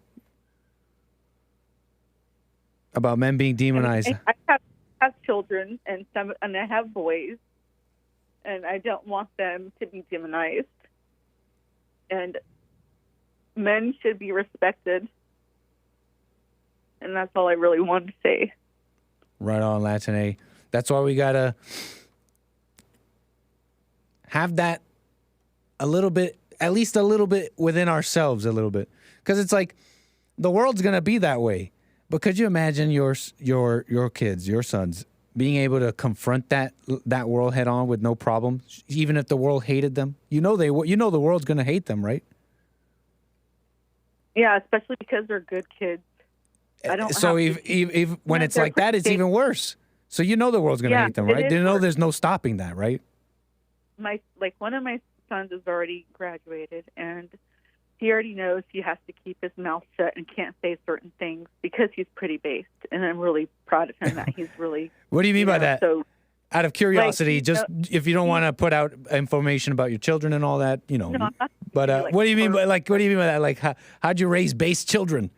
about men being demonized. I have children, and I have boys, and I don't want them to be demonized. And men should be respected, and that's all I really wanted to say. Right on, Latine. That's why we gotta have that a little bit, at least a little bit within ourselves, a little bit, because it's like the world's gonna be that way. But could you imagine your kids, your sons, being able to confront that world head on with no problem, even if the world hated them? You know the world's gonna hate them, right? Yeah, especially because they're good kids. I don't. So if when it's like that, it's even worse. So you know the world's gonna hate them, right? They know there's no stopping that, right? One of my sons has already graduated, and he already knows he has to keep his mouth shut and can't say certain things because he's pretty based, and I'm really proud of him that he's really. What do you mean by that? So, out of curiosity, if you don't want to put out information about your children and all that, No, but what do you mean by what do you mean by that? Like, how'd you raise based children?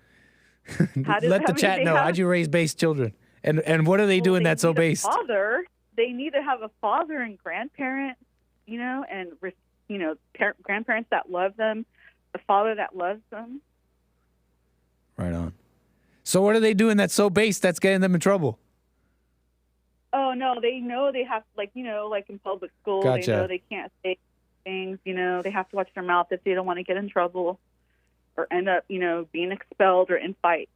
Let the chat know. How'd you raise based children? And what are they doing that's so based? They need to have a father and grandparent, and grandparents that love them, a father that loves them. Right on. So what are they doing that's so based that's getting them in trouble? Oh no, they know they have like in public school, Gotcha. They know they can't say things. They have to watch their mouth if they don't want to get in trouble or end up being expelled or in fights.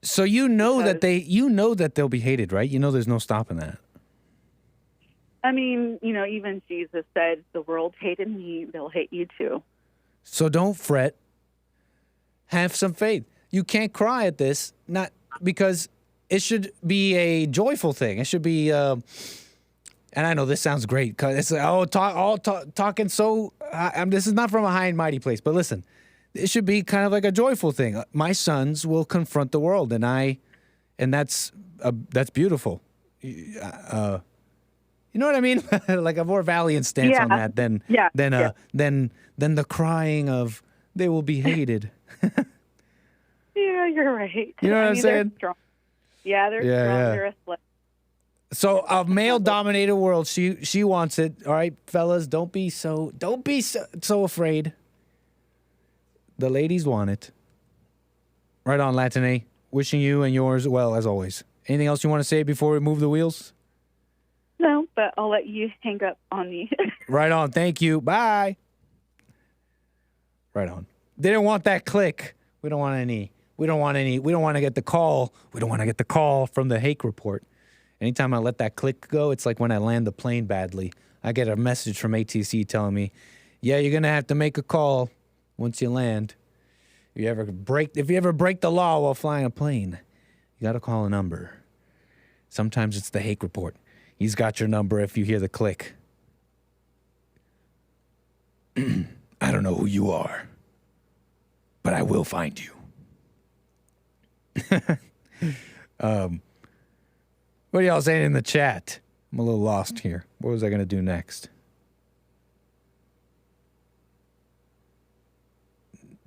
So that they'll be hated, right? There's no stopping that. I mean, even Jesus said, "The world hated me; they'll hate you too." So don't fret. Have some faith. You can't cry at this, not because it should be a joyful thing. It should be, and I know this sounds great because it's talking so. This is not from a high and mighty place, but listen, it should be kind of like a joyful thing. My sons will confront the world, and that's beautiful. You know what I mean? Like a more valiant stance on that than the crying of they will be hated. Yeah, you're right. You know what I'm saying? They're strong. Yeah, they're strong. They're athletic. So a male-dominated world, she wants it. All right, fellas, don't be so afraid. The ladies want it. Right on, Latine. Wishing you and yours well, as always. Anything else you want to say before we move the wheels? No, but I'll let you hang up on me. Right on. Thank you. Bye. Right on. They didn't want that click. We don't want to get the call. We don't want to get the call from the Hake report. Anytime I let that click go, it's like when I land the plane badly. I get a message from ATC telling me, yeah, you're going to have to make a call once you land. If you ever break the law while flying a plane, you got to call a number. Sometimes it's the Hake report. He's got your number if you hear the click. I don't know who you are, but I will find you. What are y'all saying in the chat? I'm a little lost here. What was I going to do next?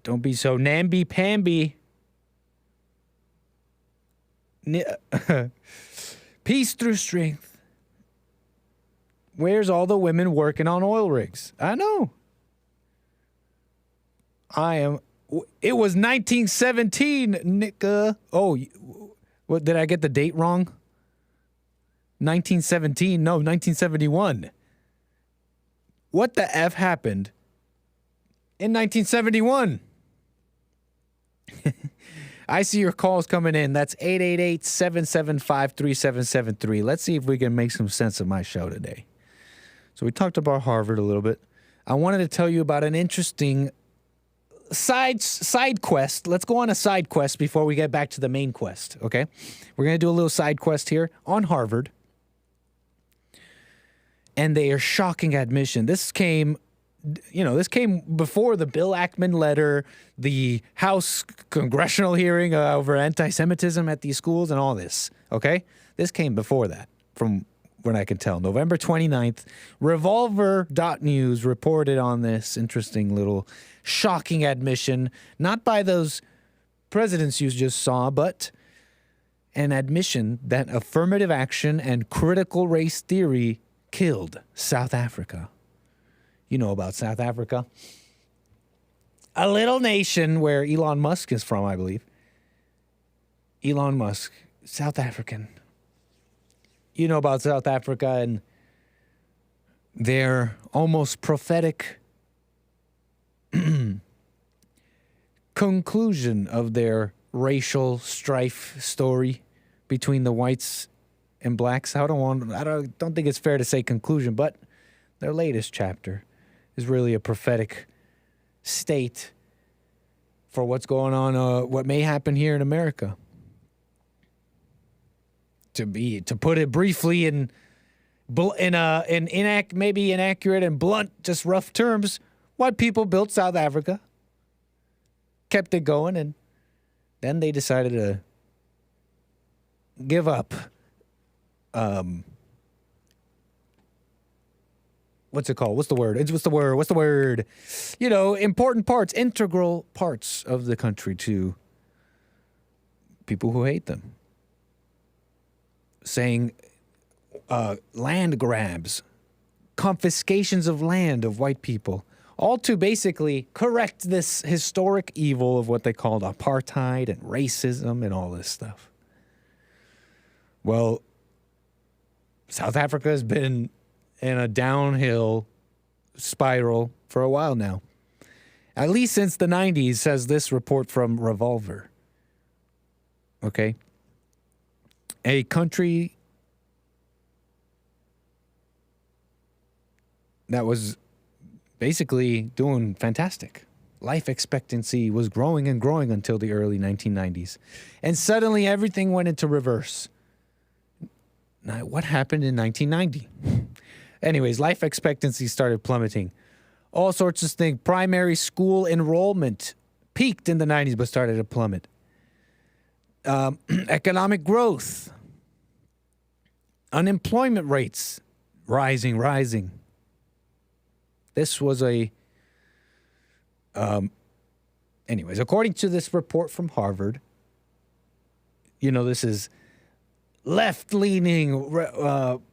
Don't be so namby-pamby. Peace through strength. Where's all the women working on oil rigs? I know. It was 1917, nigga. Oh, what, did I get the date wrong? 1917, no, 1971. What the F happened in 1971? I see your calls coming in. That's 888-775-3773. Let's see if we can make some sense of my show today. So we talked about Harvard a little bit. I wanted to tell you about an interesting side quest. Let's go on a side quest before we get back to the main quest, okay? We're going to do a little side quest here on Harvard. And they are shocking admission. This came before the Bill Ackman letter, the House congressional hearing over anti-Semitism at these schools and all this, okay? This came before that, from what I can tell. November 29th, Revolver.news reported on this interesting little shocking admission, not by those presidents you just saw, but an admission that affirmative action and critical race theory killed South Africa. You know about South Africa. A little nation where Elon Musk is from, I believe. Elon Musk, South African. You know about South Africa and their almost prophetic conclusion of their racial strife story between the whites and blacks. I don't think it's fair to say conclusion, but their latest chapter is really a prophetic state for what's going on, what may happen here in America. To put it briefly in maybe inaccurate and blunt, just rough terms, white people built South Africa, kept it going, and then they decided to give up. What's it called? What's the word? You know, important parts, integral parts of the country to people who hate them. Saying land grabs, confiscations of land of white people, all to basically correct this historic evil of what they called apartheid and racism and all this stuff. Well, South Africa has been in a downhill spiral for a while now. At least since the 90s, says this report from Revolver. Okay? A country that was basically doing fantastic. Life expectancy was growing and growing until the early 1990s. And suddenly everything went into reverse. Now, what happened in 1990? Anyways, life expectancy started plummeting. All sorts of things. Primary school enrollment peaked in the 90s but started to plummet. Economic growth. Unemployment rates rising. This was anyways, according to this report from Harvard, this is left-leaning,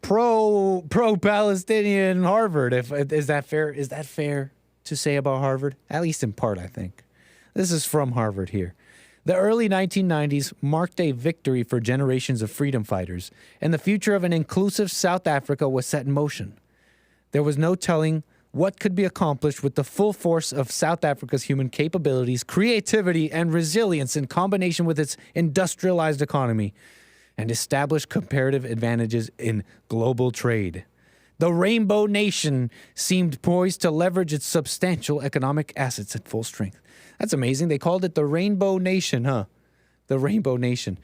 pro-Palestinian Harvard. Is that fair? Is that fair to say about Harvard? At least in part, I think. This is from Harvard here. The early 1990s marked a victory for generations of freedom fighters, and the future of an inclusive South Africa was set in motion. There was no telling what could be accomplished with the full force of South Africa's human capabilities, creativity, and resilience in combination with its industrialized economy and established comparative advantages in global trade. The Rainbow Nation seemed poised to leverage its substantial economic assets at full strength. That's amazing. They called it the Rainbow Nation, huh? The Rainbow Nation.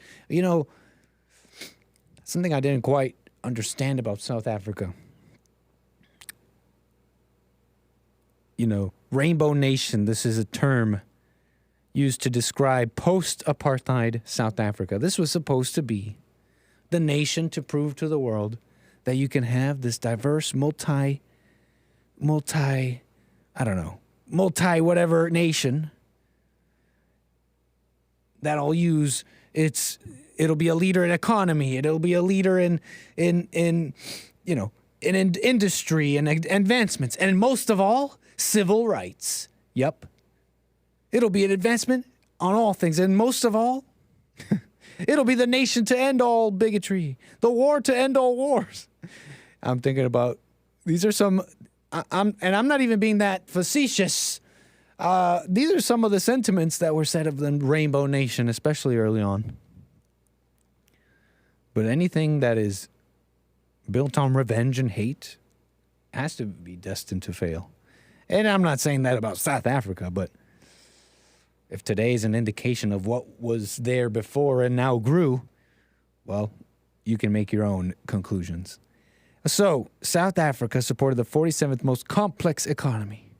Something I didn't quite understand about South Africa. Rainbow Nation, this is a term used to describe post-apartheid South Africa. This was supposed to be the nation to prove to the world that you can have this diverse multi-whatever nation that'll use it'll be a leader in economy, it'll be a leader in industry and advancements, and most of all, civil rights. Yep. It'll be an advancement on all things, and most of all, it'll be the nation to end all bigotry, the war to end all wars. I'm thinking about, these are some, I'm not even being that facetious. These are some of the sentiments that were said of the Rainbow Nation, especially early on. But anything that is built on revenge and hate has to be destined to fail. And I'm not saying that about South Africa, but if today is an indication of what was there before and now grew, well, you can make your own conclusions. So, South Africa supported the 47th most complex economy.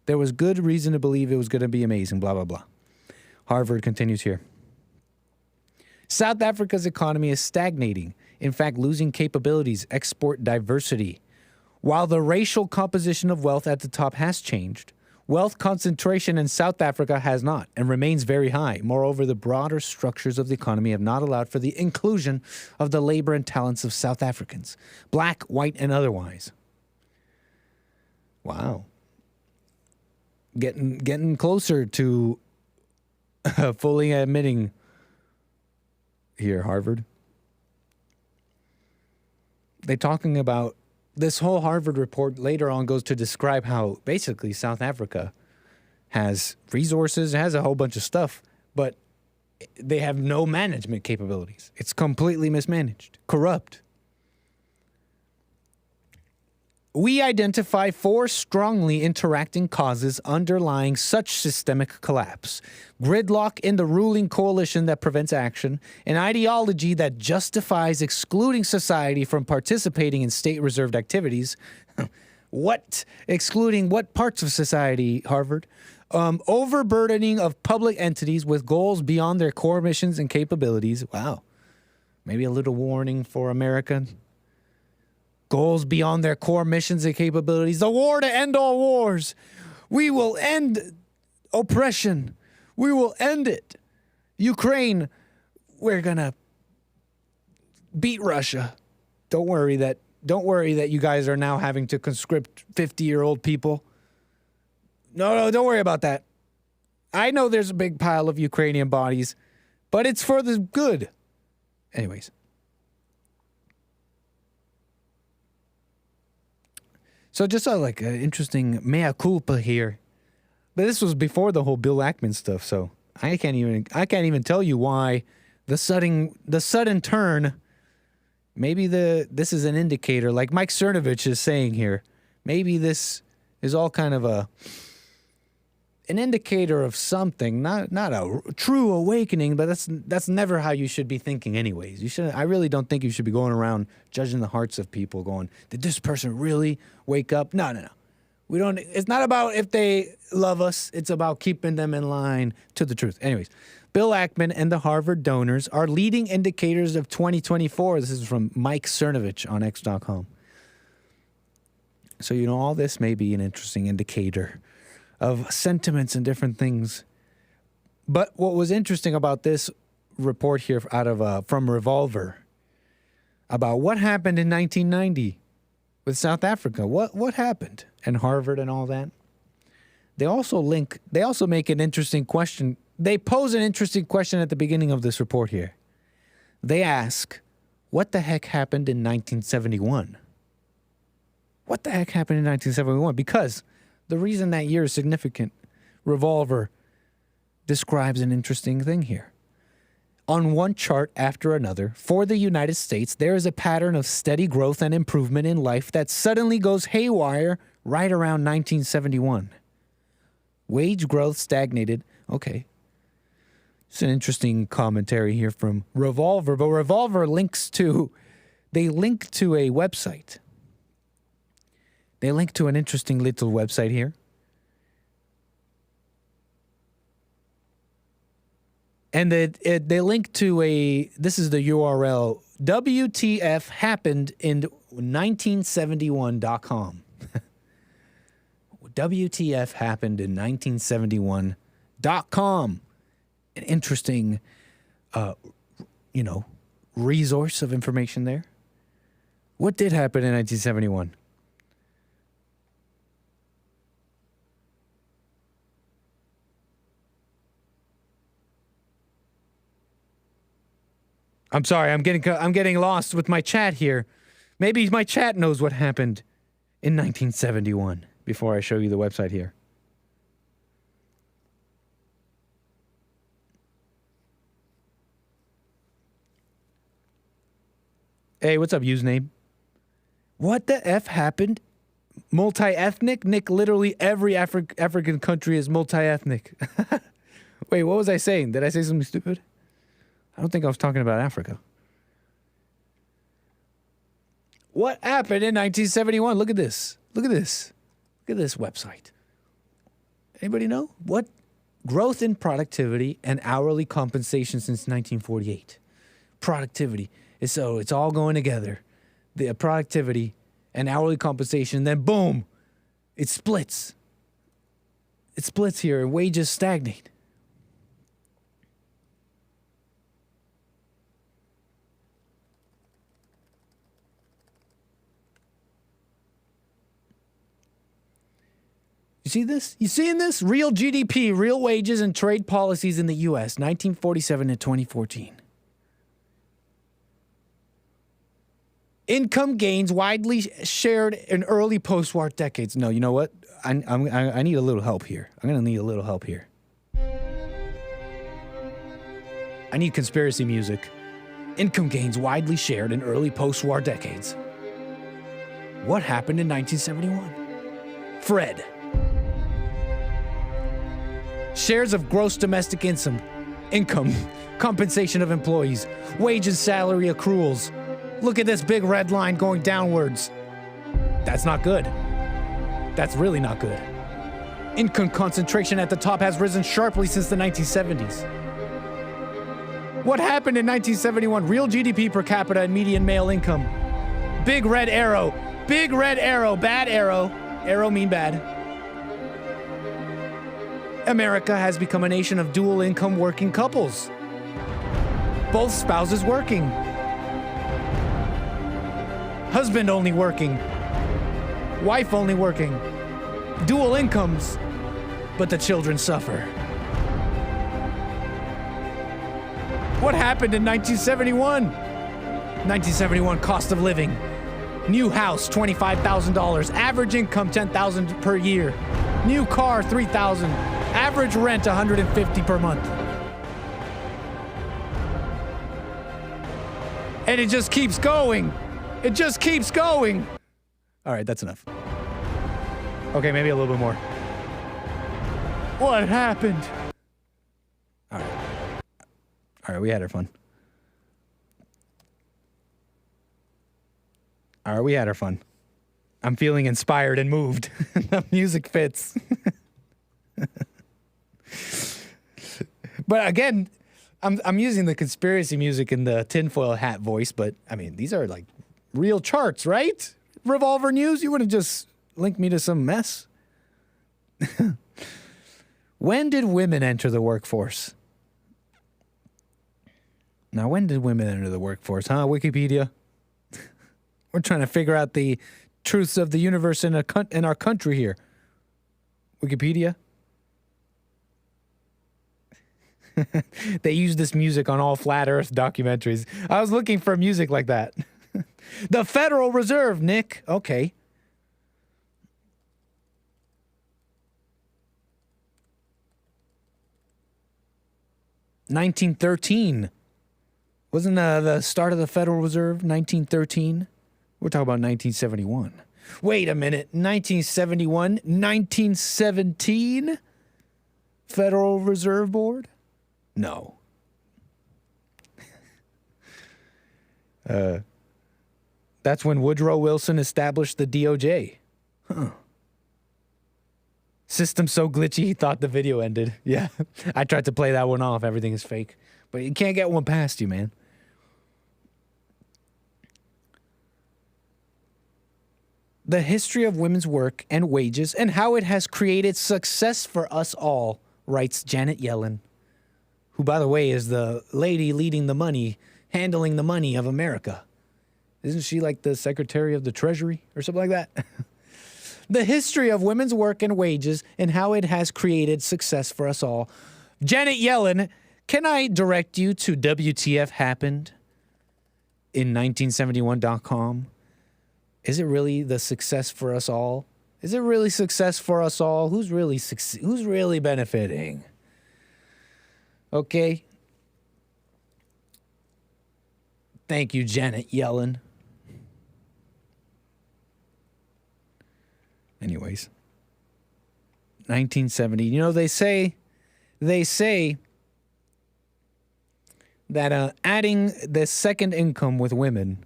There was good reason to believe it was going to be amazing, blah, blah, blah. Harvard continues here. South Africa's economy is stagnating, in fact, losing capabilities, export diversity. While the racial composition of wealth at the top has changed, wealth concentration in South Africa has not and remains very high. Moreover, the broader structures of the economy have not allowed for the inclusion of the labor and talents of South Africans, black, white, and otherwise. Wow. Getting closer to fully admitting here, Harvard. They're talking about this whole Harvard report later on goes to describe how basically South Africa has resources, has a whole bunch of stuff, but they have no management capabilities. It's completely mismanaged, corrupt. We identify 4 strongly interacting causes underlying such systemic collapse: gridlock in the ruling coalition that prevents action, an ideology that justifies excluding society from participating in state-reserved activities. What? Excluding what parts of society, Harvard? Overburdening of public entities with goals beyond their core missions and capabilities. Wow. Maybe a little warning for America. Goals beyond their core missions and capabilities. The war to end all wars. We will end oppression. We will end it. Ukraine, we're gonna beat Russia. Don't worry that you guys are now having to conscript 50-year-old people. No, don't worry about that. I know there's a big pile of Ukrainian bodies, but it's for the good. Anyways. So just an interesting mea culpa here. But this was before the whole Bill Ackman stuff, so I can't even tell you why the sudden turn. Maybe this is an indicator, like Mike Cernovich is saying here. Maybe this is all kind of an indicator of something, not a true awakening, but that's never how you should be thinking anyways. I really don't think you should be going around judging the hearts of people going, did this person really wake up? No. It's not about if they love us. It's about keeping them in line to the truth. Anyways, Bill Ackman and the Harvard donors are leading indicators of 2024. This is from Mike Cernovich on X.com. So, all this may be an interesting indicator of sentiments and different things. But what was interesting about this report here from Revolver about what happened in 1990 with South Africa, what happened, and Harvard and all that. They also make an interesting question. They pose an interesting question at the beginning of this report here. They ask, what the heck happened in 1971? What the heck happened in 1971? Because the reason that year is significant, Revolver describes an interesting thing here. On one chart after another, for the United States, there is a pattern of steady growth and improvement in life that suddenly goes haywire right around 1971. Wage growth stagnated. Okay. It's an interesting commentary here from Revolver, but Revolver link to a website. They link to an interesting little website here. And they link to this is the URL, WTF happened in 1971.com. WTF happened in 1971.com. An interesting, resource of information there. What did happen in 1971? I'm sorry, I'm getting lost with my chat here. Maybe my chat knows what happened in 1971 before I show you the website here. Hey, what's up, username? What the F happened? Multi-ethnic? Nick, literally every African country is multi-ethnic. Wait, what was I saying? Did I say something stupid? I don't think I was talking about Africa. What happened in 1971? Look at this. Look at this. Look at this website. Anybody know? What? Growth in productivity and hourly compensation since 1948. Productivity. So it's all going together. The productivity and hourly compensation, then boom, it splits. It splits here and wages stagnate. You see this? You seeing this? Real GDP, real wages, and trade policies in the U.S., 1947 to 2014. Income gains widely shared in early post-war decades. No, you know what? I need a little help here. I'm going to need a little help here. I need conspiracy music. Income gains widely shared in early post-war decades. What happened in 1971? Fred. Shares of gross domestic income, compensation of employees, wages, salary accruals. Look at this big red line going downwards. That's not good. That's really not good. Income concentration at the top has risen sharply since the 1970s. What happened in 1971? Real GDP per capita and median male income. Big red arrow. Big red arrow. Bad arrow. Arrow mean bad. America has become a nation of dual income working couples. Both spouses working. Husband only working. Wife only working. Dual incomes, but the children suffer. What happened in 1971? 1971 cost of living. New house, $25,000. Average income, $10,000 per year. New car, $3,000. Average rent, $150 per month. And it just keeps going. It just keeps going. All right, that's enough. Okay, maybe a little bit more. What happened? All right, we had our fun. All right, we had our fun. I'm feeling inspired and moved. The music fits. But again, I'm using the conspiracy music in the tinfoil hat voice, but I mean, these are like real charts, right? Revolver News, you wouldn't just link me to some mess. When did women enter the workforce? Now, when did women enter the workforce, huh, Wikipedia? We're trying to figure out the truths of the universe in our country here. Wikipedia? They use this music on all flat earth documentaries. I was looking for music like that. The Federal Reserve, Nick. Okay. $1913. Wasn't the start of the Federal Reserve 1913? We're talking about 1971. Wait a minute. 1971? 1917? Federal Reserve Board? No. That's when Woodrow Wilson established the DOJ. Huh. System so glitchy he thought the video ended. Yeah, I tried to play that one off. Everything is fake. But you can't get one past you, man. The history of women's work and wages and how it has created success for us all, writes Janet Yellen, who, by the way, is the lady leading the money, handling the money of America. Isn't she like the Secretary of the Treasury or something like that? The history of women's work and wages and how it has created success for us all. Janet Yellen, can I direct you to WTF happened in 1971.com? Is it really the success for us all? Is it really success for us all? Who's really benefiting? Okay. Thank you, Janet Yellen. Anyways, 1970. You know, they say that adding the second income with women,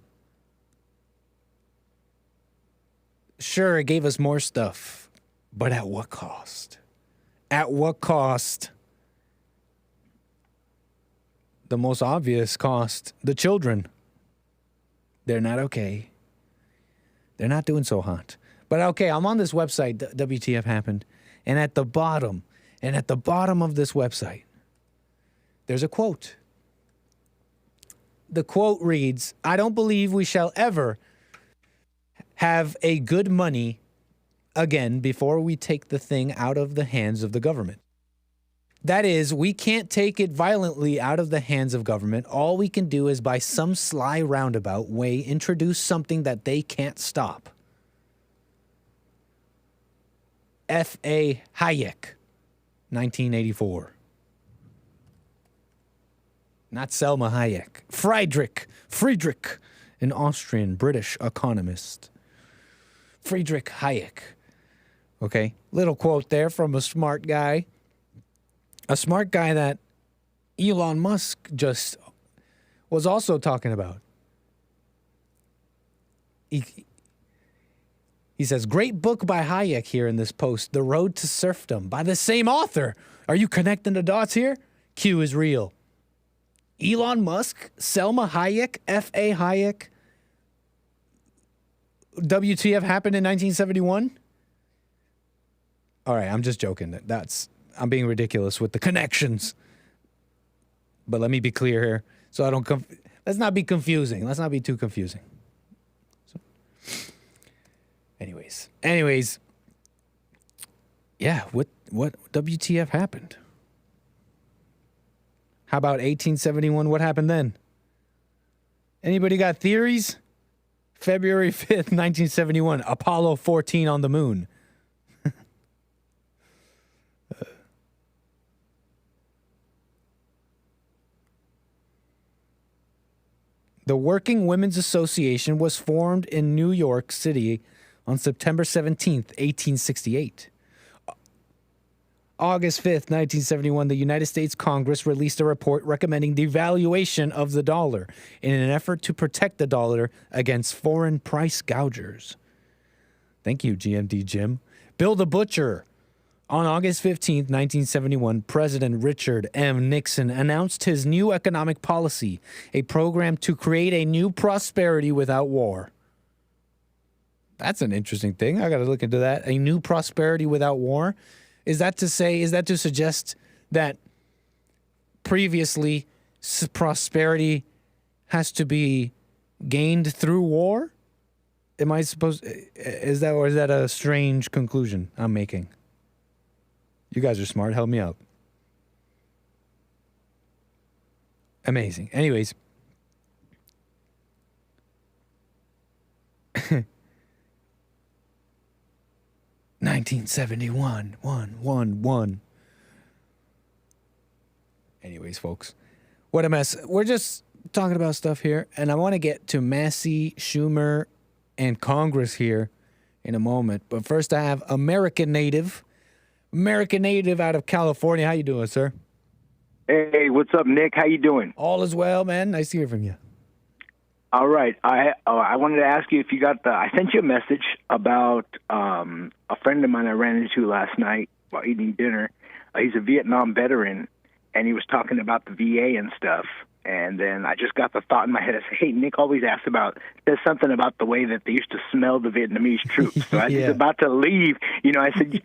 sure, it gave us more stuff, but at what cost? At what cost? The most obvious cost, the children. They're not okay. They're not doing so hot. But okay, I'm on this website, WTF happened, and at the bottom of this website, there's a quote. The quote reads, "I don't believe we shall ever have a good money again before we take the thing out of the hands of the government." That is, we can't take it violently out of the hands of government. All we can do is by some sly roundabout way introduce something that they can't stop. F.A. Hayek, 1984. Not Selma Hayek. Friedrich, an Austrian British economist. Friedrich Hayek. Okay, little quote there from a smart guy. A smart guy that Elon Musk just was also talking about. He says, great book by Hayek here in this post, The Road to Serfdom, by the same author. Are you connecting the dots here? Q is real. Elon Musk, Selma Hayek, F.A. Hayek, WTF happened in 1971? All right, I'm just joking. I'm being ridiculous with the connections. But let me be clear here, so I don't let's not be confusing. Let's not be too confusing. Anyways, yeah, what WTF happened? How about 1871? What happened then? Anybody got theories? February 5th, 1971, Apollo 14 on the moon. The Working Women's Association was formed in New York City on September 17th, 1868. August 5th, 1971, the United States Congress released a report recommending devaluation of the dollar in an effort to protect the dollar against foreign price gougers. Thank you, GMD Jim. Bill the Butcher. On August 15th, 1971, President Richard M. Nixon announced his new economic policy, a program to create a new prosperity without war. That's an interesting thing. I got to look into that. A new prosperity without war. Is that to suggest that previously prosperity has to be gained through war? Is that a strange conclusion I'm making? You guys are smart. Help me out. Amazing. Anyways. 1971. One. Anyways, folks. What a mess. We're just talking about stuff here, and I want to get to Massey, Schumer, and Congress here in a moment. But first, I have American Native out of California. How you doing, sir? Hey, what's up, Nick? How you doing? All is well, man. Nice to hear from you. All right. I wanted to ask you if you got I sent you a message about a friend of mine I ran into last night while eating dinner. He's a Vietnam veteran, and he was talking about the VA and stuff. And then I just got the thought in my head. I said, hey, Nick always asks says something about the way that they used to smell the Vietnamese troops. So I was about to leave. You know, I said,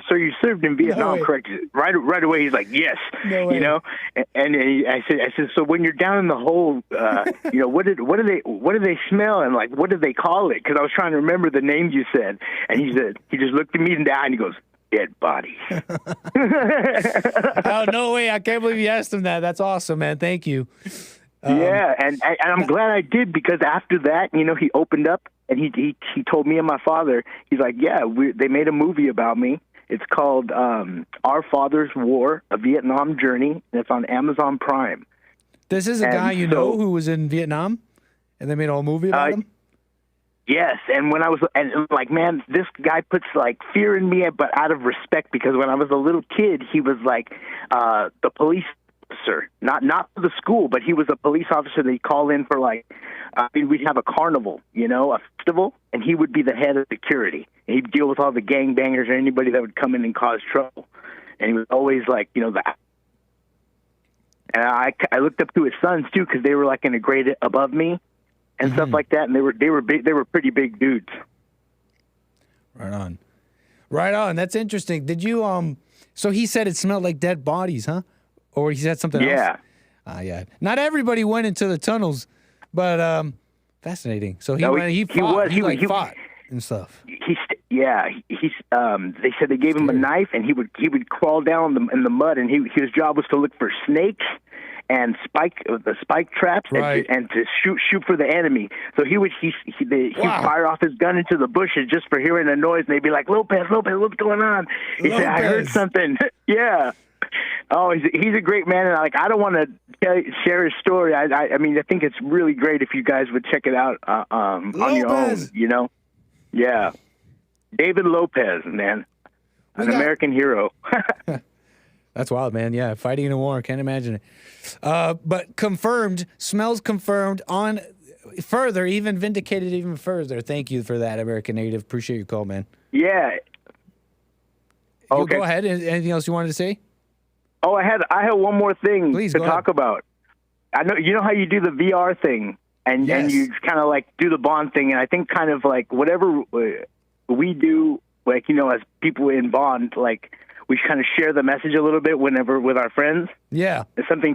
sir, you served in Vietnam, correct? Right away, he's like, yes. You know, and I said, so when you're down in the hole, you know, what do they smell, and like, what do they call it? Because I was trying to remember the names you said, and he just looked at me and down, and he goes, dead bodies. Oh, no way. I can't believe you asked him that. That's awesome, man. Thank you. Yeah, and I'm glad I did, because after that, you know, he opened up and he told me and my father, he's like, yeah, they made a movie about me. It's called Our Father's War, A Vietnam Journey, and it's on Amazon Prime. This is a guy you know who was in Vietnam, and they made a whole movie about him? Yes, and when I was, and like, man, this guy puts like fear in me, but out of respect, because when I was a little kid, he was like the police officer, not for the school, but he was a police officer that he'd call in for like, we'd have a carnival, you know, a festival, and he would be the head of security. And he'd deal with all the gangbangers or anybody that would come in and cause trouble. And he was always like, you know, that. And I looked up to his sons too, because they were like in a grade above me. And stuff like that, and they were big. They were pretty big dudes. Right on. That's interesting. Did you So he said it smelled like dead bodies, huh? Or he said something else? Yeah. Not everybody went into the tunnels, but fascinating. So he fought and stuff. They said they gave him a knife, and he would crawl down in the mud, and his job was to look for snakes and the spike traps, and to shoot for the enemy. So he would fire off his gun into the bushes just for hearing a noise, and they'd be like, Lopez, what's going on? He said, I heard something. Yeah. Oh, he's a great man, and I don't want to share his story. I mean, I think it's really great if you guys would check it out on your own. You know, yeah. David Lopez, man, an American hero. That's wild, man. Yeah, fighting in a war. Can't imagine it. But confirmed, smells confirmed on further, even vindicated even further. Thank you for that, American Native. Appreciate your call, man. Yeah. Okay. Go ahead. Anything else you wanted to say? Oh, I had one more thing to talk about. I know, you know how you do the VR thing, and you kind of like do the Bond thing, and I think kind of like whatever we do, like, you know, as people in Bond, like, we kind of share the message a little bit whenever with our friends. Yeah. Something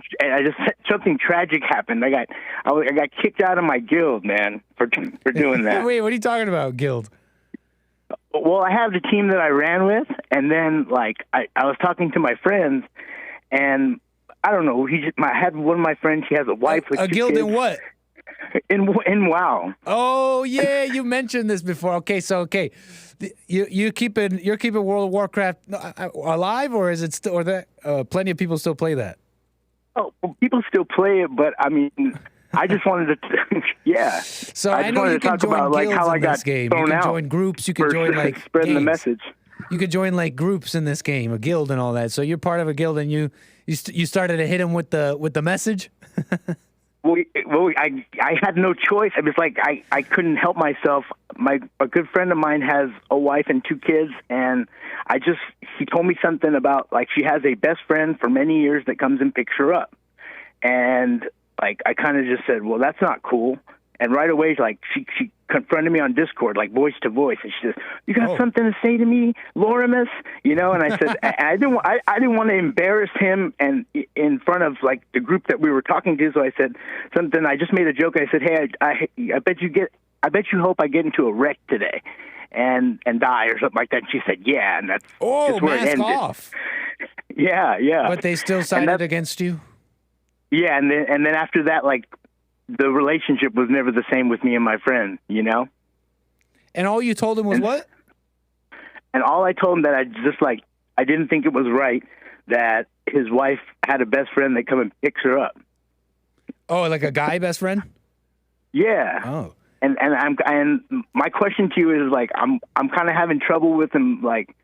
tragic happened. I got kicked out of my guild, man, for doing that. Wait, what are you talking about, guild? Well, I have the team that I ran with, and then like I was talking to my friends, and I don't know. I had one of my friends. He has a wife with 2 guild kids. in what? In WoW. Oh yeah, you mentioned this before. Okay, you're keeping World of Warcraft alive, or is it still, or that plenty of people still play that? Oh, well, people still play it, but I mean, I just wanted to, yeah. So I know you can join guilds like how in this game. You can join groups. You can join like spreading the message. You could join like groups in this game, a guild and all that. So you're part of a guild, and you started to hit them with the message. I had no choice. It was like I couldn't help myself. A good friend of mine has a wife and 2 kids, and he told me something about, like, she has a best friend for many years that comes and picks her up. And, like, I kind of just said, well, that's not cool. And right away, like, she confronted me on Discord, like, voice to voice. And she says, you got something to say to me, Lorimus? You know, and I said, I didn't want to embarrass him and in front of, like, the group that we were talking to. So I said something. I just made a joke. I said, hey, I bet you hope I get into a wreck today and die or something like that. And she said, yeah. And that's just where it ended. Off. Yeah. But they still sided against you? Yeah. And then after that, like, the relationship was never the same with me and my friend, you know? And all you told him was what? And all I told him that I didn't think it was right that his wife had a best friend that come and picks her up. Oh, like a guy best friend? Yeah. Oh. And my question to you is, like, I'm kind of having trouble with him, like,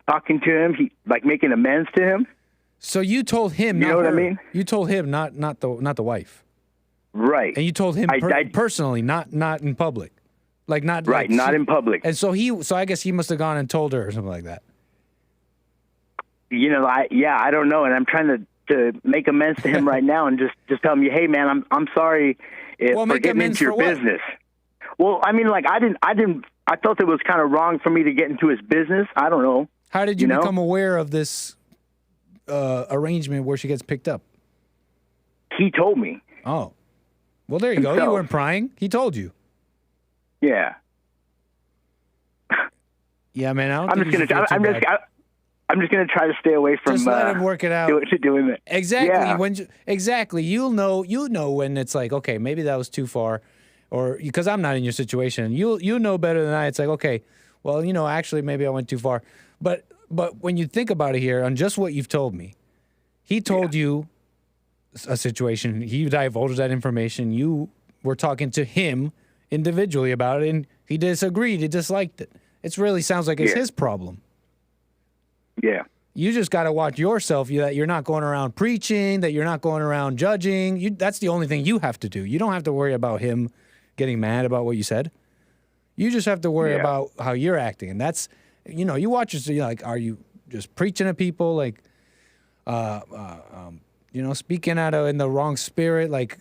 talking to him, making amends to him. So you told him, you know what I mean? You told him, not the wife. Right. And you told him personally, not in public. Like, not right, like not in public. And so I guess he must have gone and told her or something like that. You know, I don't know, and I'm trying to make amends to him right now and just tell him, hey man, I'm sorry for getting into your business. Well, I mean, like, I thought it was kind of wrong for me to get into his business. I don't know. How did you become aware of this arrangement where she gets picked up? He told me. Oh. Well, there you go. You weren't prying. He told you. Yeah. Yeah, man. I'm just gonna try to stay away from. Just let him work it out. Doing it. Exactly. Yeah. Exactly. You'll know when it's like, okay, maybe that was too far, or because I'm not in your situation. You know better than I. It's like, okay, well, actually, maybe I went too far. But when you think about it here, on just what you've told me, he told you a situation. He divulged that information. You were talking to him individually about it, and he disagreed. He disliked it. It really sounds like it's his problem. Yeah. You just got to watch yourself, that you're not going around preaching, that you're not going around judging. That's the only thing you have to do. You don't have to worry about him getting mad about what you said. You just have to worry about how you're acting. And that's, you watch yourself, like, are you just preaching to people, like, speaking in the wrong spirit, like,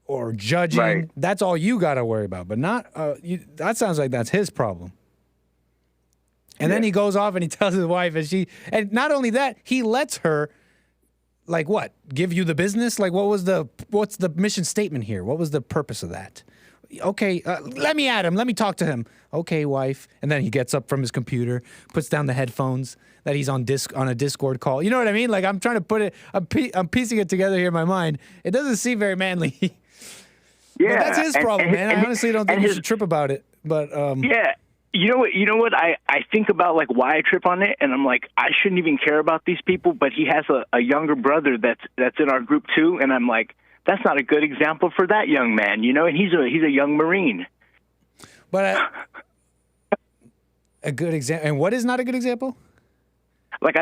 or judging. Right. That's all you got to worry about, but not, that sounds like that's his problem. And then he goes off and he tells his wife, and not only that, he lets her, like, what? Give you the business? Like, what's the mission statement here? What was the purpose of that? Okay, let me at him. Let me talk to him. Okay, wife. And then he gets up from his computer, puts down the headphones that he's on a Discord call. You know what I mean? Like, I'm trying to put it, I'm piecing it together here in my mind. It doesn't seem very manly. Yeah. But that's his problem, man. I honestly don't think you should trip about it. But yeah. You know what? I think about, like, why I trip on it, and I'm like, I shouldn't even care about these people, but he has a younger brother that's in our group too, and I'm like, that's not a good example for that young man, and he's a young Marine. But a good example, and what is not a good example? Like,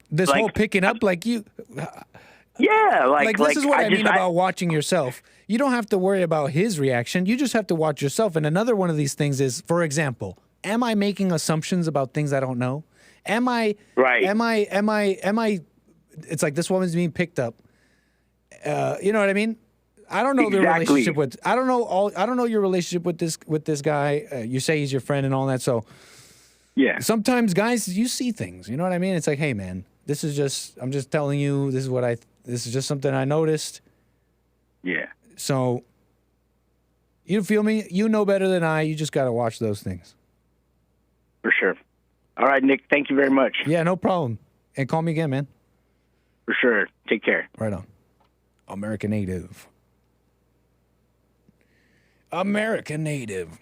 this whole picking up, like you. Yeah, like this is what I mean about watching yourself. You don't have to worry about his reaction. You just have to watch yourself. And another one of these things is, for example, am I making assumptions about things I don't know? Am I? It's like, this woman's being picked up. You know what I mean? I don't know the relationship with. I don't know your relationship with this guy. You say he's your friend and all that. So yeah, sometimes guys, you see things. You know what I mean? It's like, hey man, I'm just telling you. This is just something I noticed. Yeah. So you feel me? You know better than I. You just got to watch those things. For sure. All right, Nick. Thank you very much. Yeah, no problem. And call me again, man. For sure. Take care. Right on. American Native. American Native.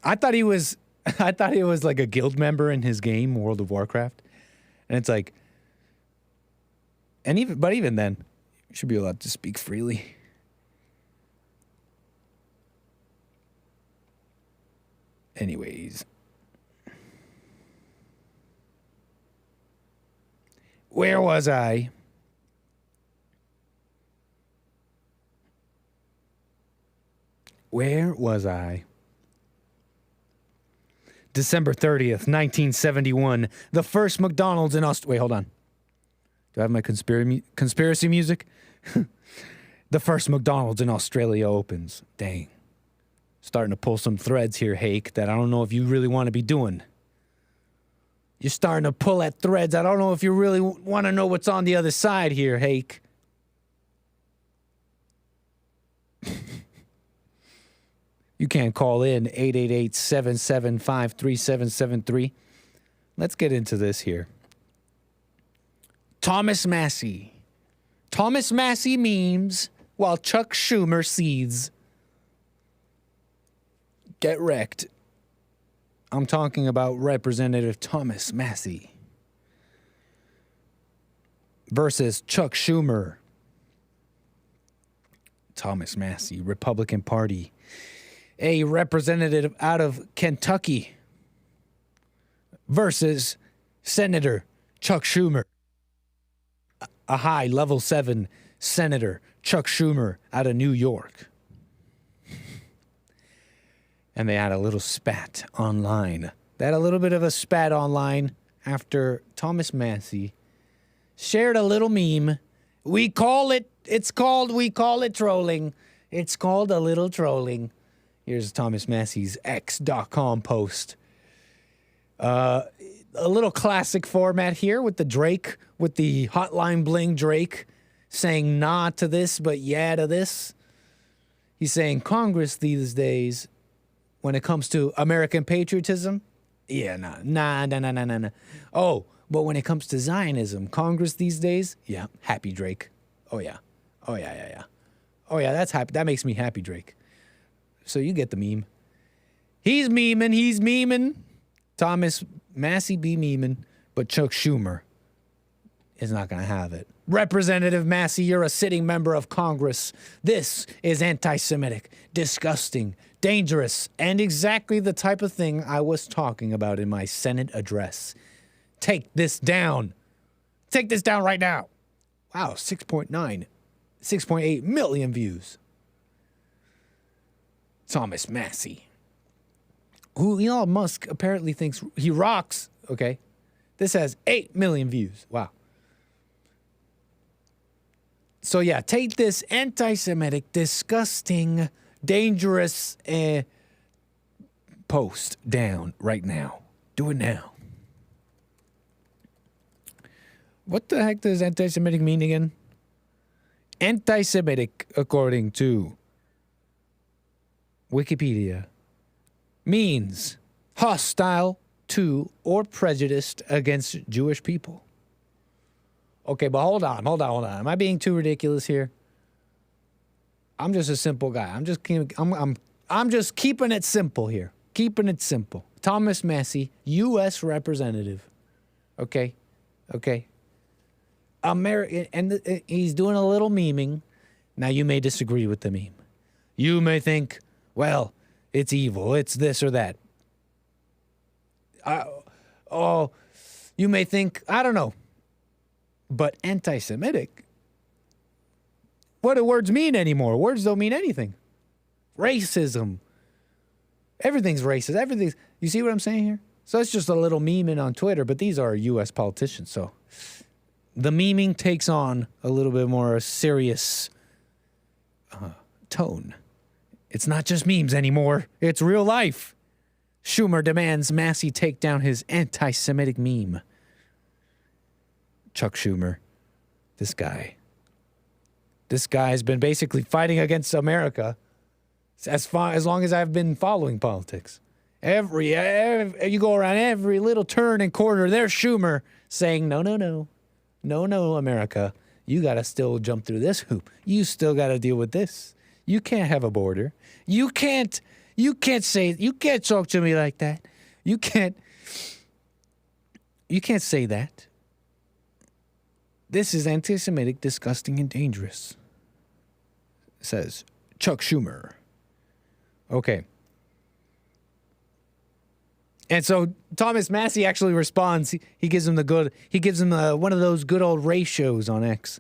I thought he was like a guild member in his game, World of Warcraft. And it's like, but even then, you should be allowed to speak freely. Anyways. Where was I? Where was I? December 30th, 1971. The first McDonald's in Australia. Wait, hold on. Do I have my conspiracy music? The first McDonald's in Australia opens. Dang. Starting to pull some threads here, Hake, that I don't know if you really want to be doing. You're starting to pull at threads. I don't know if you really want to know what's on the other side here, Hake. You can call in 888-775-3773. Let's get into this here. Thomas Massey. Thomas Massey memes while Chuck Schumer seethes. Get wrecked. I'm talking about Representative Thomas Massey versus Chuck Schumer. Thomas Massey, Republican Party. A representative out of Kentucky versus Senator Chuck Schumer. A high level 7 Senator Chuck Schumer out of New York. And they had a little spat online. They had a little bit of a spat online after Thomas Massey shared a little meme. We call it trolling. It's called a little trolling. Here's Thomas Massey's X.com post. A little classic format here with the Drake, with the hotline bling Drake saying nah to this, but yeah to this. He's saying Congress these days, when it comes to American patriotism, yeah, nah. Oh, but when it comes to Zionism, Congress these days, yeah, happy Drake. Oh yeah, that's happy. That makes me happy, Drake. So you get the meme. He's memeing. Thomas Massey be memeing, but Chuck Schumer is not going to have it. Representative Massey, you're a sitting member of Congress. This is anti-Semitic, disgusting, dangerous, and exactly the type of thing I was talking about in my Senate address. Take this down. Take this down right now. Wow, 6.8 million views. Thomas Massey, who Elon Musk apparently thinks he rocks. Okay, this has 8 million views. Wow. So yeah, take this anti-Semitic, disgusting, dangerous post down right now. Do it now. What the heck does anti-Semitic mean again? Anti-Semitic, according to Wikipedia, means hostile to or prejudiced against Jewish people. Okay, but hold on. Am I being too ridiculous here? I'm just a simple guy. I'm just keeping it simple here. Keeping it simple. Thomas Massey, U.S. representative. Okay. He's doing a little memeing. Now you may disagree with the meme. You may think, well, it's evil. It's this or that. You may think, I don't know. But anti-Semitic? What do words mean anymore? Words don't mean anything. Racism. Everything's racist. You see what I'm saying here? So it's just a little memeing on Twitter, but these are U.S. politicians, so the memeing takes on a little bit more serious tone. It's not just memes anymore. It's real life. Schumer demands Massey take down his anti-Semitic meme. Chuck Schumer, this guy's been basically fighting against America as long as I've been following politics. You go around every little turn and corner, there's Schumer saying, no, America, you got to still jump through this hoop. You still got to deal with this. You can't have a border. You can't talk to me like that. You can't say that. This is anti-Semitic, disgusting, and dangerous, says Chuck Schumer. Okay. And so Thomas Massey actually responds. He gives him one of those good old ratios on X.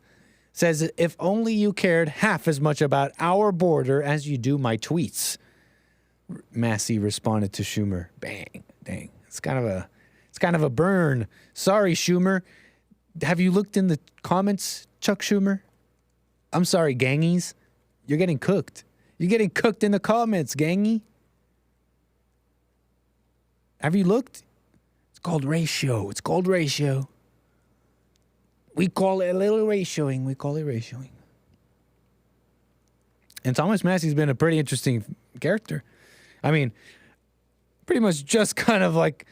Says, if only you cared half as much about our border as you do my tweets. Massey responded to Schumer. Bang, dang. It's kind of a burn. Sorry, Schumer. Have you looked in the comments, Chuck Schumer? I'm sorry, gangies. You're getting cooked. You're getting cooked in the comments, gangy. Have you looked? It's called ratio. It's called ratio. We call it a little ratioing. We call it ratioing. And Thomas Massey's been a pretty interesting character. I mean, pretty much just kind of like,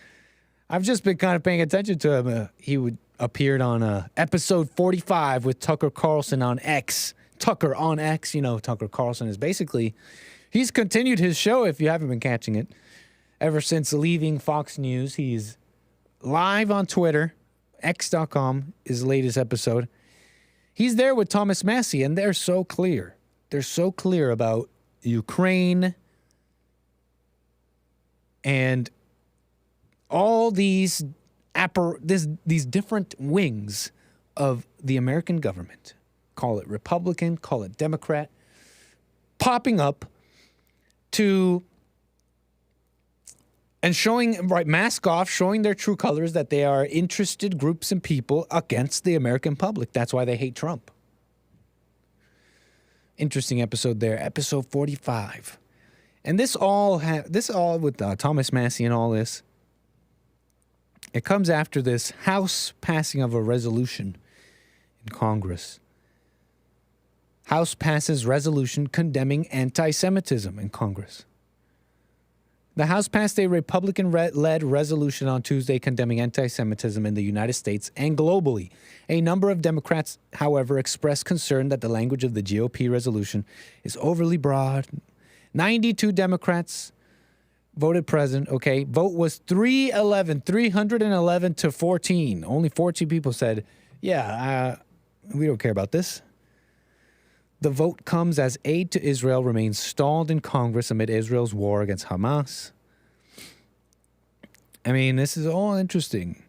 I've just been kind of paying attention to him. He appeared on episode 45 with Tucker Carlson on X. Tucker on X, Tucker Carlson is basically, he's continued his show if you haven't been catching it. Ever since leaving Fox News, he's live on Twitter. X.com is the latest episode. He's there with Thomas Massey, and they're so clear. They're so clear about Ukraine and all these different wings of the American government. Call it Republican, call it Democrat, popping up to and showing, right, mask off, showing their true colors that they are interested groups and people against the American public. That's why they hate Trump. Interesting episode there, episode 45. And this all with Thomas Massey and all this, it comes after this House passing of a resolution in Congress. House passes resolution condemning anti-Semitism in Congress. The House passed a Republican-led resolution on Tuesday condemning anti-Semitism in the United States and globally. A number of Democrats, however, expressed concern that the language of the GOP resolution is overly broad. 92 Democrats voted present. Okay, vote was 311 to 14. Only 14 people said, yeah, we don't care about this. The vote comes as aid to Israel remains stalled in Congress amid Israel's war against Hamas. I mean, this is all interesting.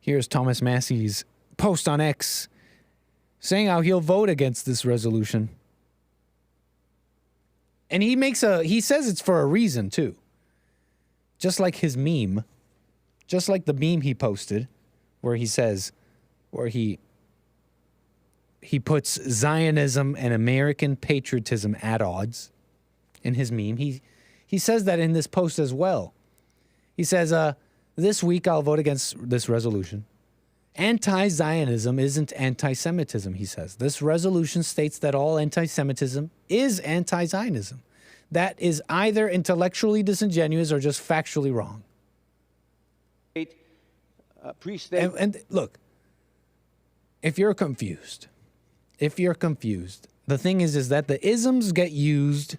Here's Thomas Massey's post on X saying how he'll vote against this resolution. And he says it's for a reason, too. Just like his meme. Just like the meme he posted where he puts Zionism and American patriotism at odds in his meme. He says that in this post as well. He says, this week I'll vote against this resolution. Anti-Zionism isn't anti-Semitism, he says. This resolution states that all anti-Semitism is anti-Zionism. That is either intellectually disingenuous or just factually wrong. And look, if you're confused, the thing is that the isms get used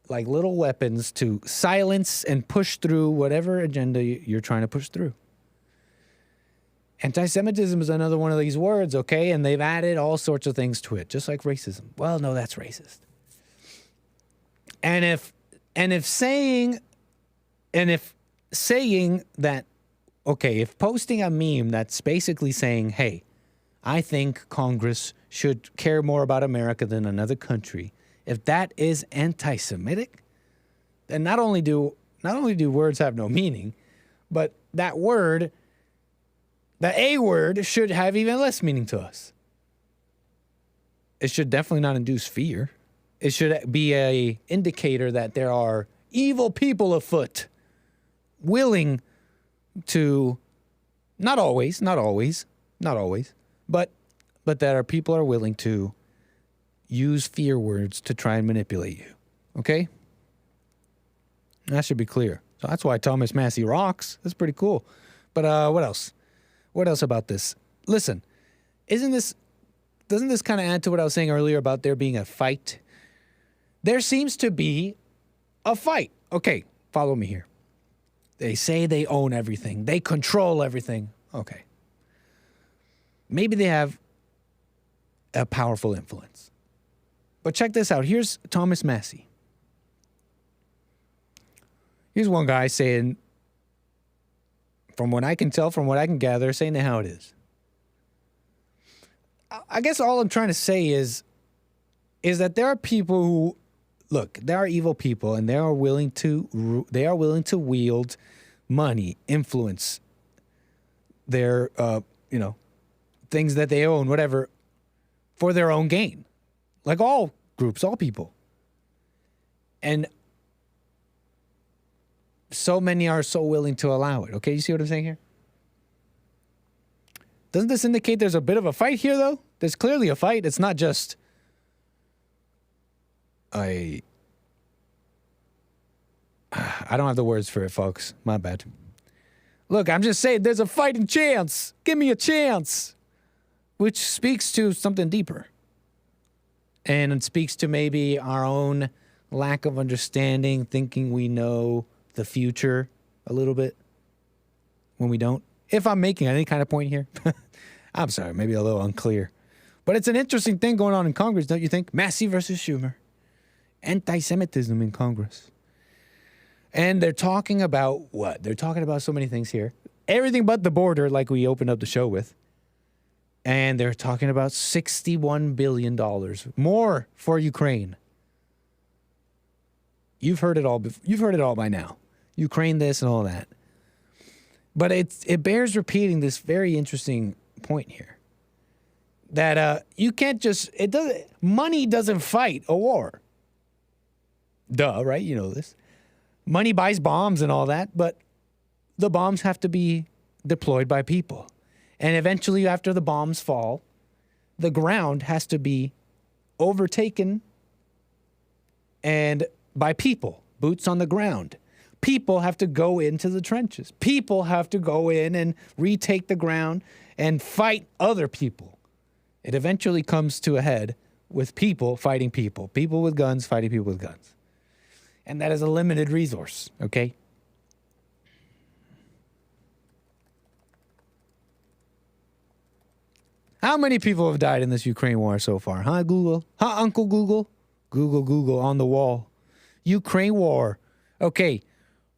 like little weapons to silence and push through whatever agenda you're trying to push through. Anti-Semitism is another one of these words, okay? And they've added all sorts of things to it, just like racism. Well, no, that's racist. And if saying that, okay, if posting a meme that's basically saying, hey, I think Congress should care more about America than another country, if that is anti-Semitic, then not only do words have no meaning, but that word, the A word, should have even less meaning to us. It should definitely not induce fear. It should be an indicator that there are evil people afoot, willing to, not always, but that our people are willing to use fear words to try and manipulate you. Okay? That should be clear. So that's why Thomas Massey rocks. That's pretty cool. But what else? What else about this? Listen, doesn't this kind of add to what I was saying earlier about there being a fight? There seems to be a fight. Okay, follow me here. They say they own everything. They control everything. Okay. Maybe they have a powerful influence. But check this out. Here's Thomas Massey. Here's one guy saying, from what I can tell, from what I can gather, saying how it is. I guess all I'm trying to say is that there are people who look, there are evil people, and they are willing to wield money, influence, their things that they own, whatever, for their own gain, like all groups, all people. And so many are so willing to allow it. Okay, you see what I'm saying here? Doesn't this indicate there's a bit of a fight here, though? There's clearly a fight. It's not just I don't have the words for it, folks. My bad. Look, I'm just saying there's a fighting chance. Give me a chance. Which speaks to something deeper. And it speaks to maybe our own lack of understanding, thinking we know the future a little bit when we don't. If I'm making any kind of point here, I'm sorry, maybe a little unclear. But it's an interesting thing going on in Congress, don't you think? Massey versus Schumer. Anti-Semitism in Congress. And they're talking about what? They're talking about so many things here. Everything but the border, like we opened up the show with. And they're talking about $61 billion more for Ukraine. You've heard it all. You've heard it all by now. Ukraine this and all that. But it bears repeating this very interesting point here. That you can't just, money doesn't fight a war. Duh, right? You know this. Money buys bombs and all that, but the bombs have to be deployed by people. And eventually, after the bombs fall, the ground has to be overtaken and by people, boots on the ground. People have to go into the trenches. People have to go in and retake the ground and fight other people. It eventually comes to a head with people fighting people. People with guns fighting people with guns. And that is a limited resource, okay? How many people have died in this Ukraine war so far? Huh, Google? Huh, Uncle Google? Google on the wall. Ukraine war. Okay,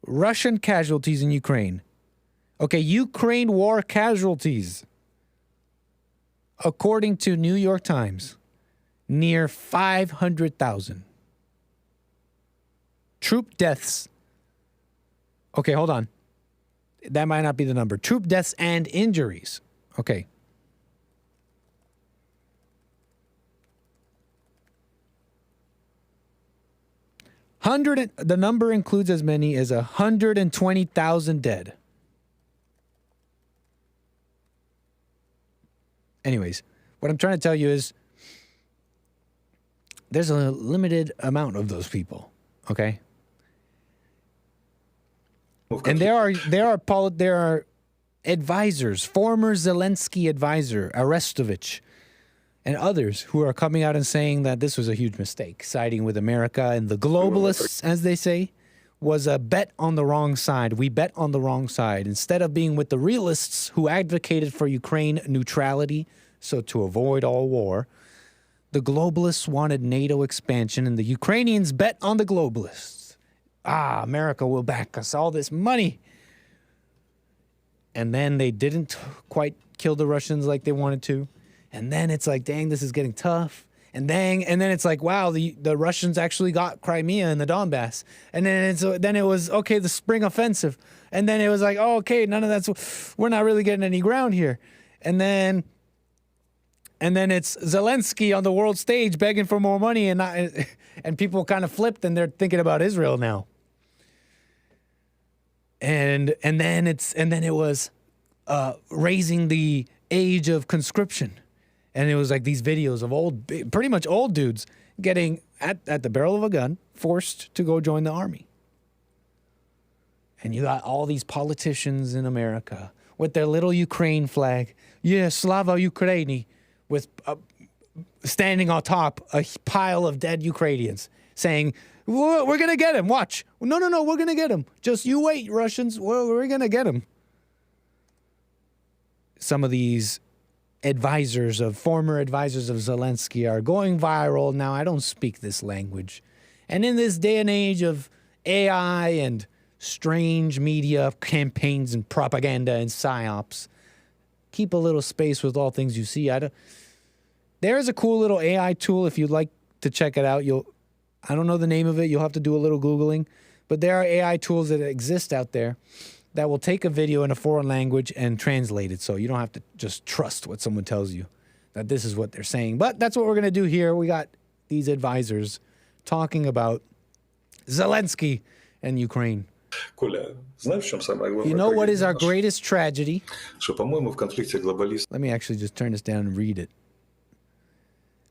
Russian casualties in Ukraine. Okay, Ukraine war casualties. According to New York Times, near 500,000. Troop deaths. Okay, hold on. That might not be the number. Troop deaths and injuries. Okay. The number includes as many as 120,000 dead. Anyways, what I'm trying to tell you is there's a limited amount of those people, okay? And there are advisors, former Zelensky advisor, Arestovich, and others who are coming out and saying that this was a huge mistake, siding with America and the globalists, as they say, was a bet on the wrong side. We bet on the wrong side. Instead of being with the realists who advocated for Ukraine neutrality, so to avoid all war, the globalists wanted NATO expansion, and the Ukrainians bet on the globalists. America will back us, all this money. And then they didn't quite kill the Russians like they wanted to. And then it's like, dang, this is getting tough. And then it's like, wow, the Russians actually got Crimea and the Donbass. And then it was, okay, the spring offensive. And then it was like, oh, okay, none of that's, we're not really getting any ground here. And then it's Zelensky on the world stage begging for more money, and people kind of flipped and they're thinking about Israel now. And then it was raising the age of conscription. And it was like these videos of pretty much old dudes getting at the barrel of a gun, forced to go join the army. And you got all these politicians in America with their little Ukraine flag. Yeah, Slava Ukraini, with standing on top a pile of dead Ukrainians saying, we're going to get him, watch. No, we're going to get him. Just you wait, Russians, we're going to get him. Some of these former advisors of Zelensky are going viral. Now, I don't speak this language. And in this day and age of AI and strange media campaigns and propaganda and psyops, keep a little space with all things you see. There is a cool little AI tool. If you'd like to check it out, I don't know the name of it. You'll have to do a little Googling. But there are AI tools that exist out there that will take a video in a foreign language and translate it. So you don't have to just trust what someone tells you, that this is what they're saying. But that's what we're going to do here. We got these advisors talking about Zelensky and Ukraine. You know what is our greatest tragedy? Let me actually just turn this down and read it.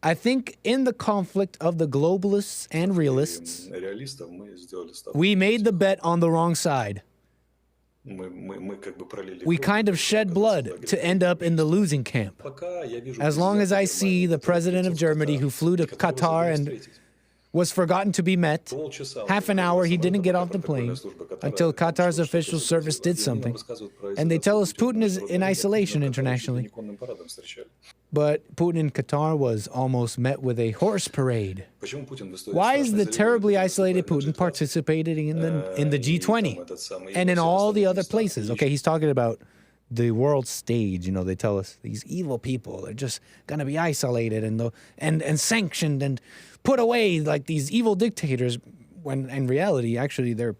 I think in the conflict of the globalists and realists, we made the bet on the wrong side. We kind of shed blood to end up in the losing camp. As long as I see the president of Germany who flew to Qatar and was forgotten to be met, half an hour he didn't get off the plane until Qatar's official service did something. And they tell us Putin is in isolation internationally. But Putin in Qatar was almost met with a horse parade. Why is the terribly isolated Putin participating in the G20 and in all the other places? Okay, he's talking about the world stage. You know, they tell us these evil people are just going to be isolated and sanctioned and put away like these evil dictators, when in reality, actually, they're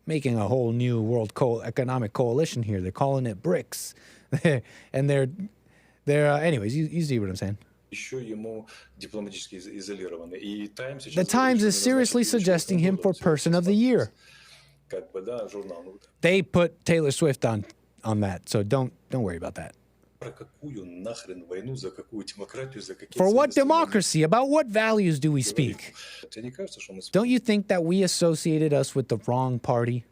making a whole new world economic coalition here. They're calling it BRICS. And they're anyways, you see what I'm saying. The Times is seriously suggesting him for Person of the Year. They put Taylor Swift on that, so don't worry about that. For what democracy? About what values do we speak? Don't you think that we associated us with the wrong party?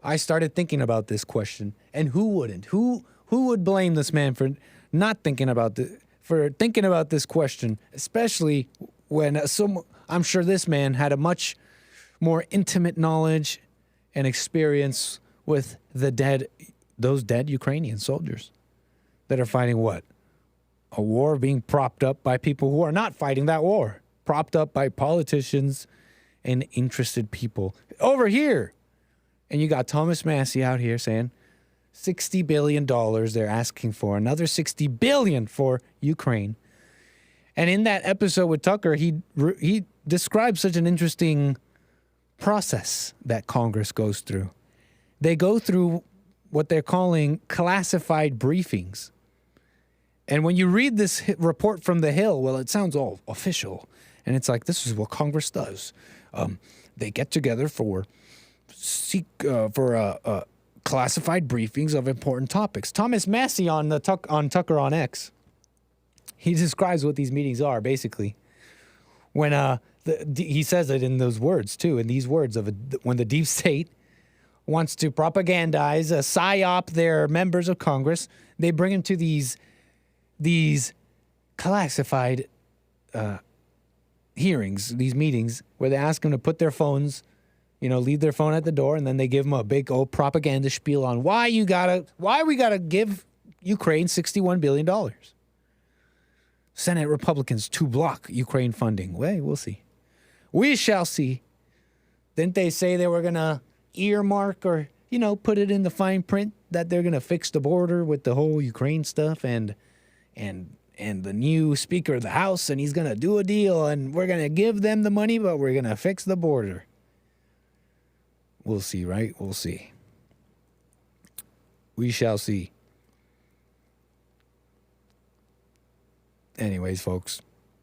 I started thinking about this question, and who wouldn't? Who would blame this man for not thinking about this question, especially when I'm sure this man had a much more intimate knowledge and experience with those dead Ukrainian soldiers that are fighting what? A war being propped up by people who are not fighting that war, propped up by politicians and interested people over here. And you got Thomas Massie out here saying $60 billion they're asking for, another $60 billion for Ukraine. And in that episode with Tucker, he describes such an interesting process that Congress goes through. They go through what they're calling classified briefings. And when you read this report from the Hill, well, it sounds all official. And it's like, this is what Congress does. They get together for classified briefings of important topics. Thomas Massie on Tucker on X, he describes what these meetings are, basically. When he says it in those words, too, in these words of when the deep state wants to propagandize, psyop their members of Congress, they bring them to these classified hearings, these meetings, where they ask them to put their phones, leave their phone at the door, and then they give them a big old propaganda spiel on why we gotta give Ukraine $61 billion. Senate Republicans to block Ukraine funding. Well, we'll see. We shall see. Didn't they say they were gonna earmark or, put it in the fine print that they're going to fix the border with the whole Ukraine stuff and the new Speaker of the House, and he's going to do a deal, and we're going to give them the money, but we're going to fix the border. We'll see, right? We'll see. We shall see. Anyways, folks,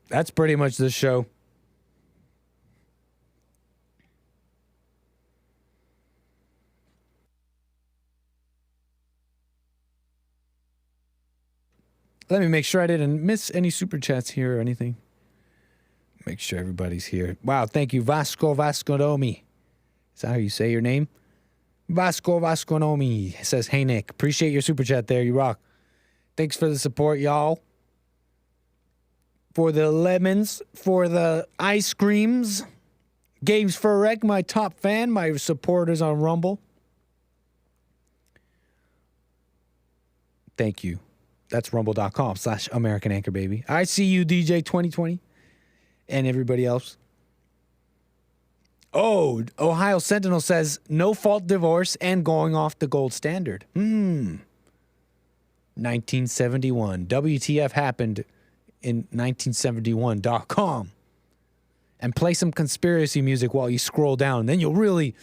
that's pretty much this show. Let me make sure I didn't miss any super chats here or anything. Make sure everybody's here. Wow, thank you, 𝒏𝒊𝒄𝒌𝒔𝒕𝒓𝒆𝒂𝒎. Is that how you say your name? 𝒏𝒊𝒄𝒌𝒔𝒕𝒓𝒆𝒂𝒎 says, hey, Nick, appreciate your super chat there. You rock. Thanks for the support, y'all. For the lemons, for the ice creams. �𝒐𝒄𝒊𝒂𝒍𝒔, my top fan, my supporters on Rumble. Thank you. That's rumble.com/American Anchor Baby. I see you, DJ 2020, and everybody else. Oh, Ohio Sentinel says no fault divorce and going off the gold standard. 1971. WTF happened in 1971.com and play some conspiracy music while you scroll down. Then you'll really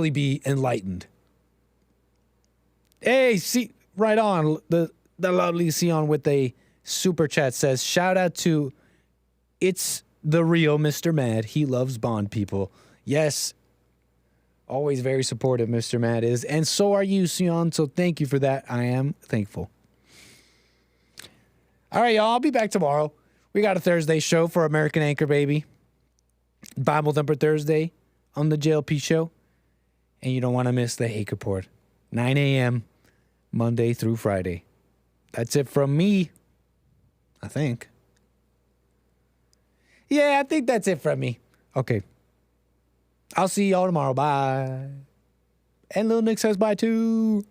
be enlightened. Hey, see, right on. The lovely Sion with a super chat says, shout out to It's the Real Mr. Mad. He loves Bond people. Yes. Always very supportive, Mr. Mad is. And so are you, Sion. So thank you for that. I am thankful. All right, y'all. I'll be back tomorrow. We got a Thursday show for American Anchor Baby. Bible Thumper Thursday on the JLP show. And you don't want to miss the Hake Report. 9 a.m. Monday through Friday. That's it from me. I think. Yeah, I think that's it from me. Okay. I'll see y'all tomorrow. Bye. And Lil Nick says bye too.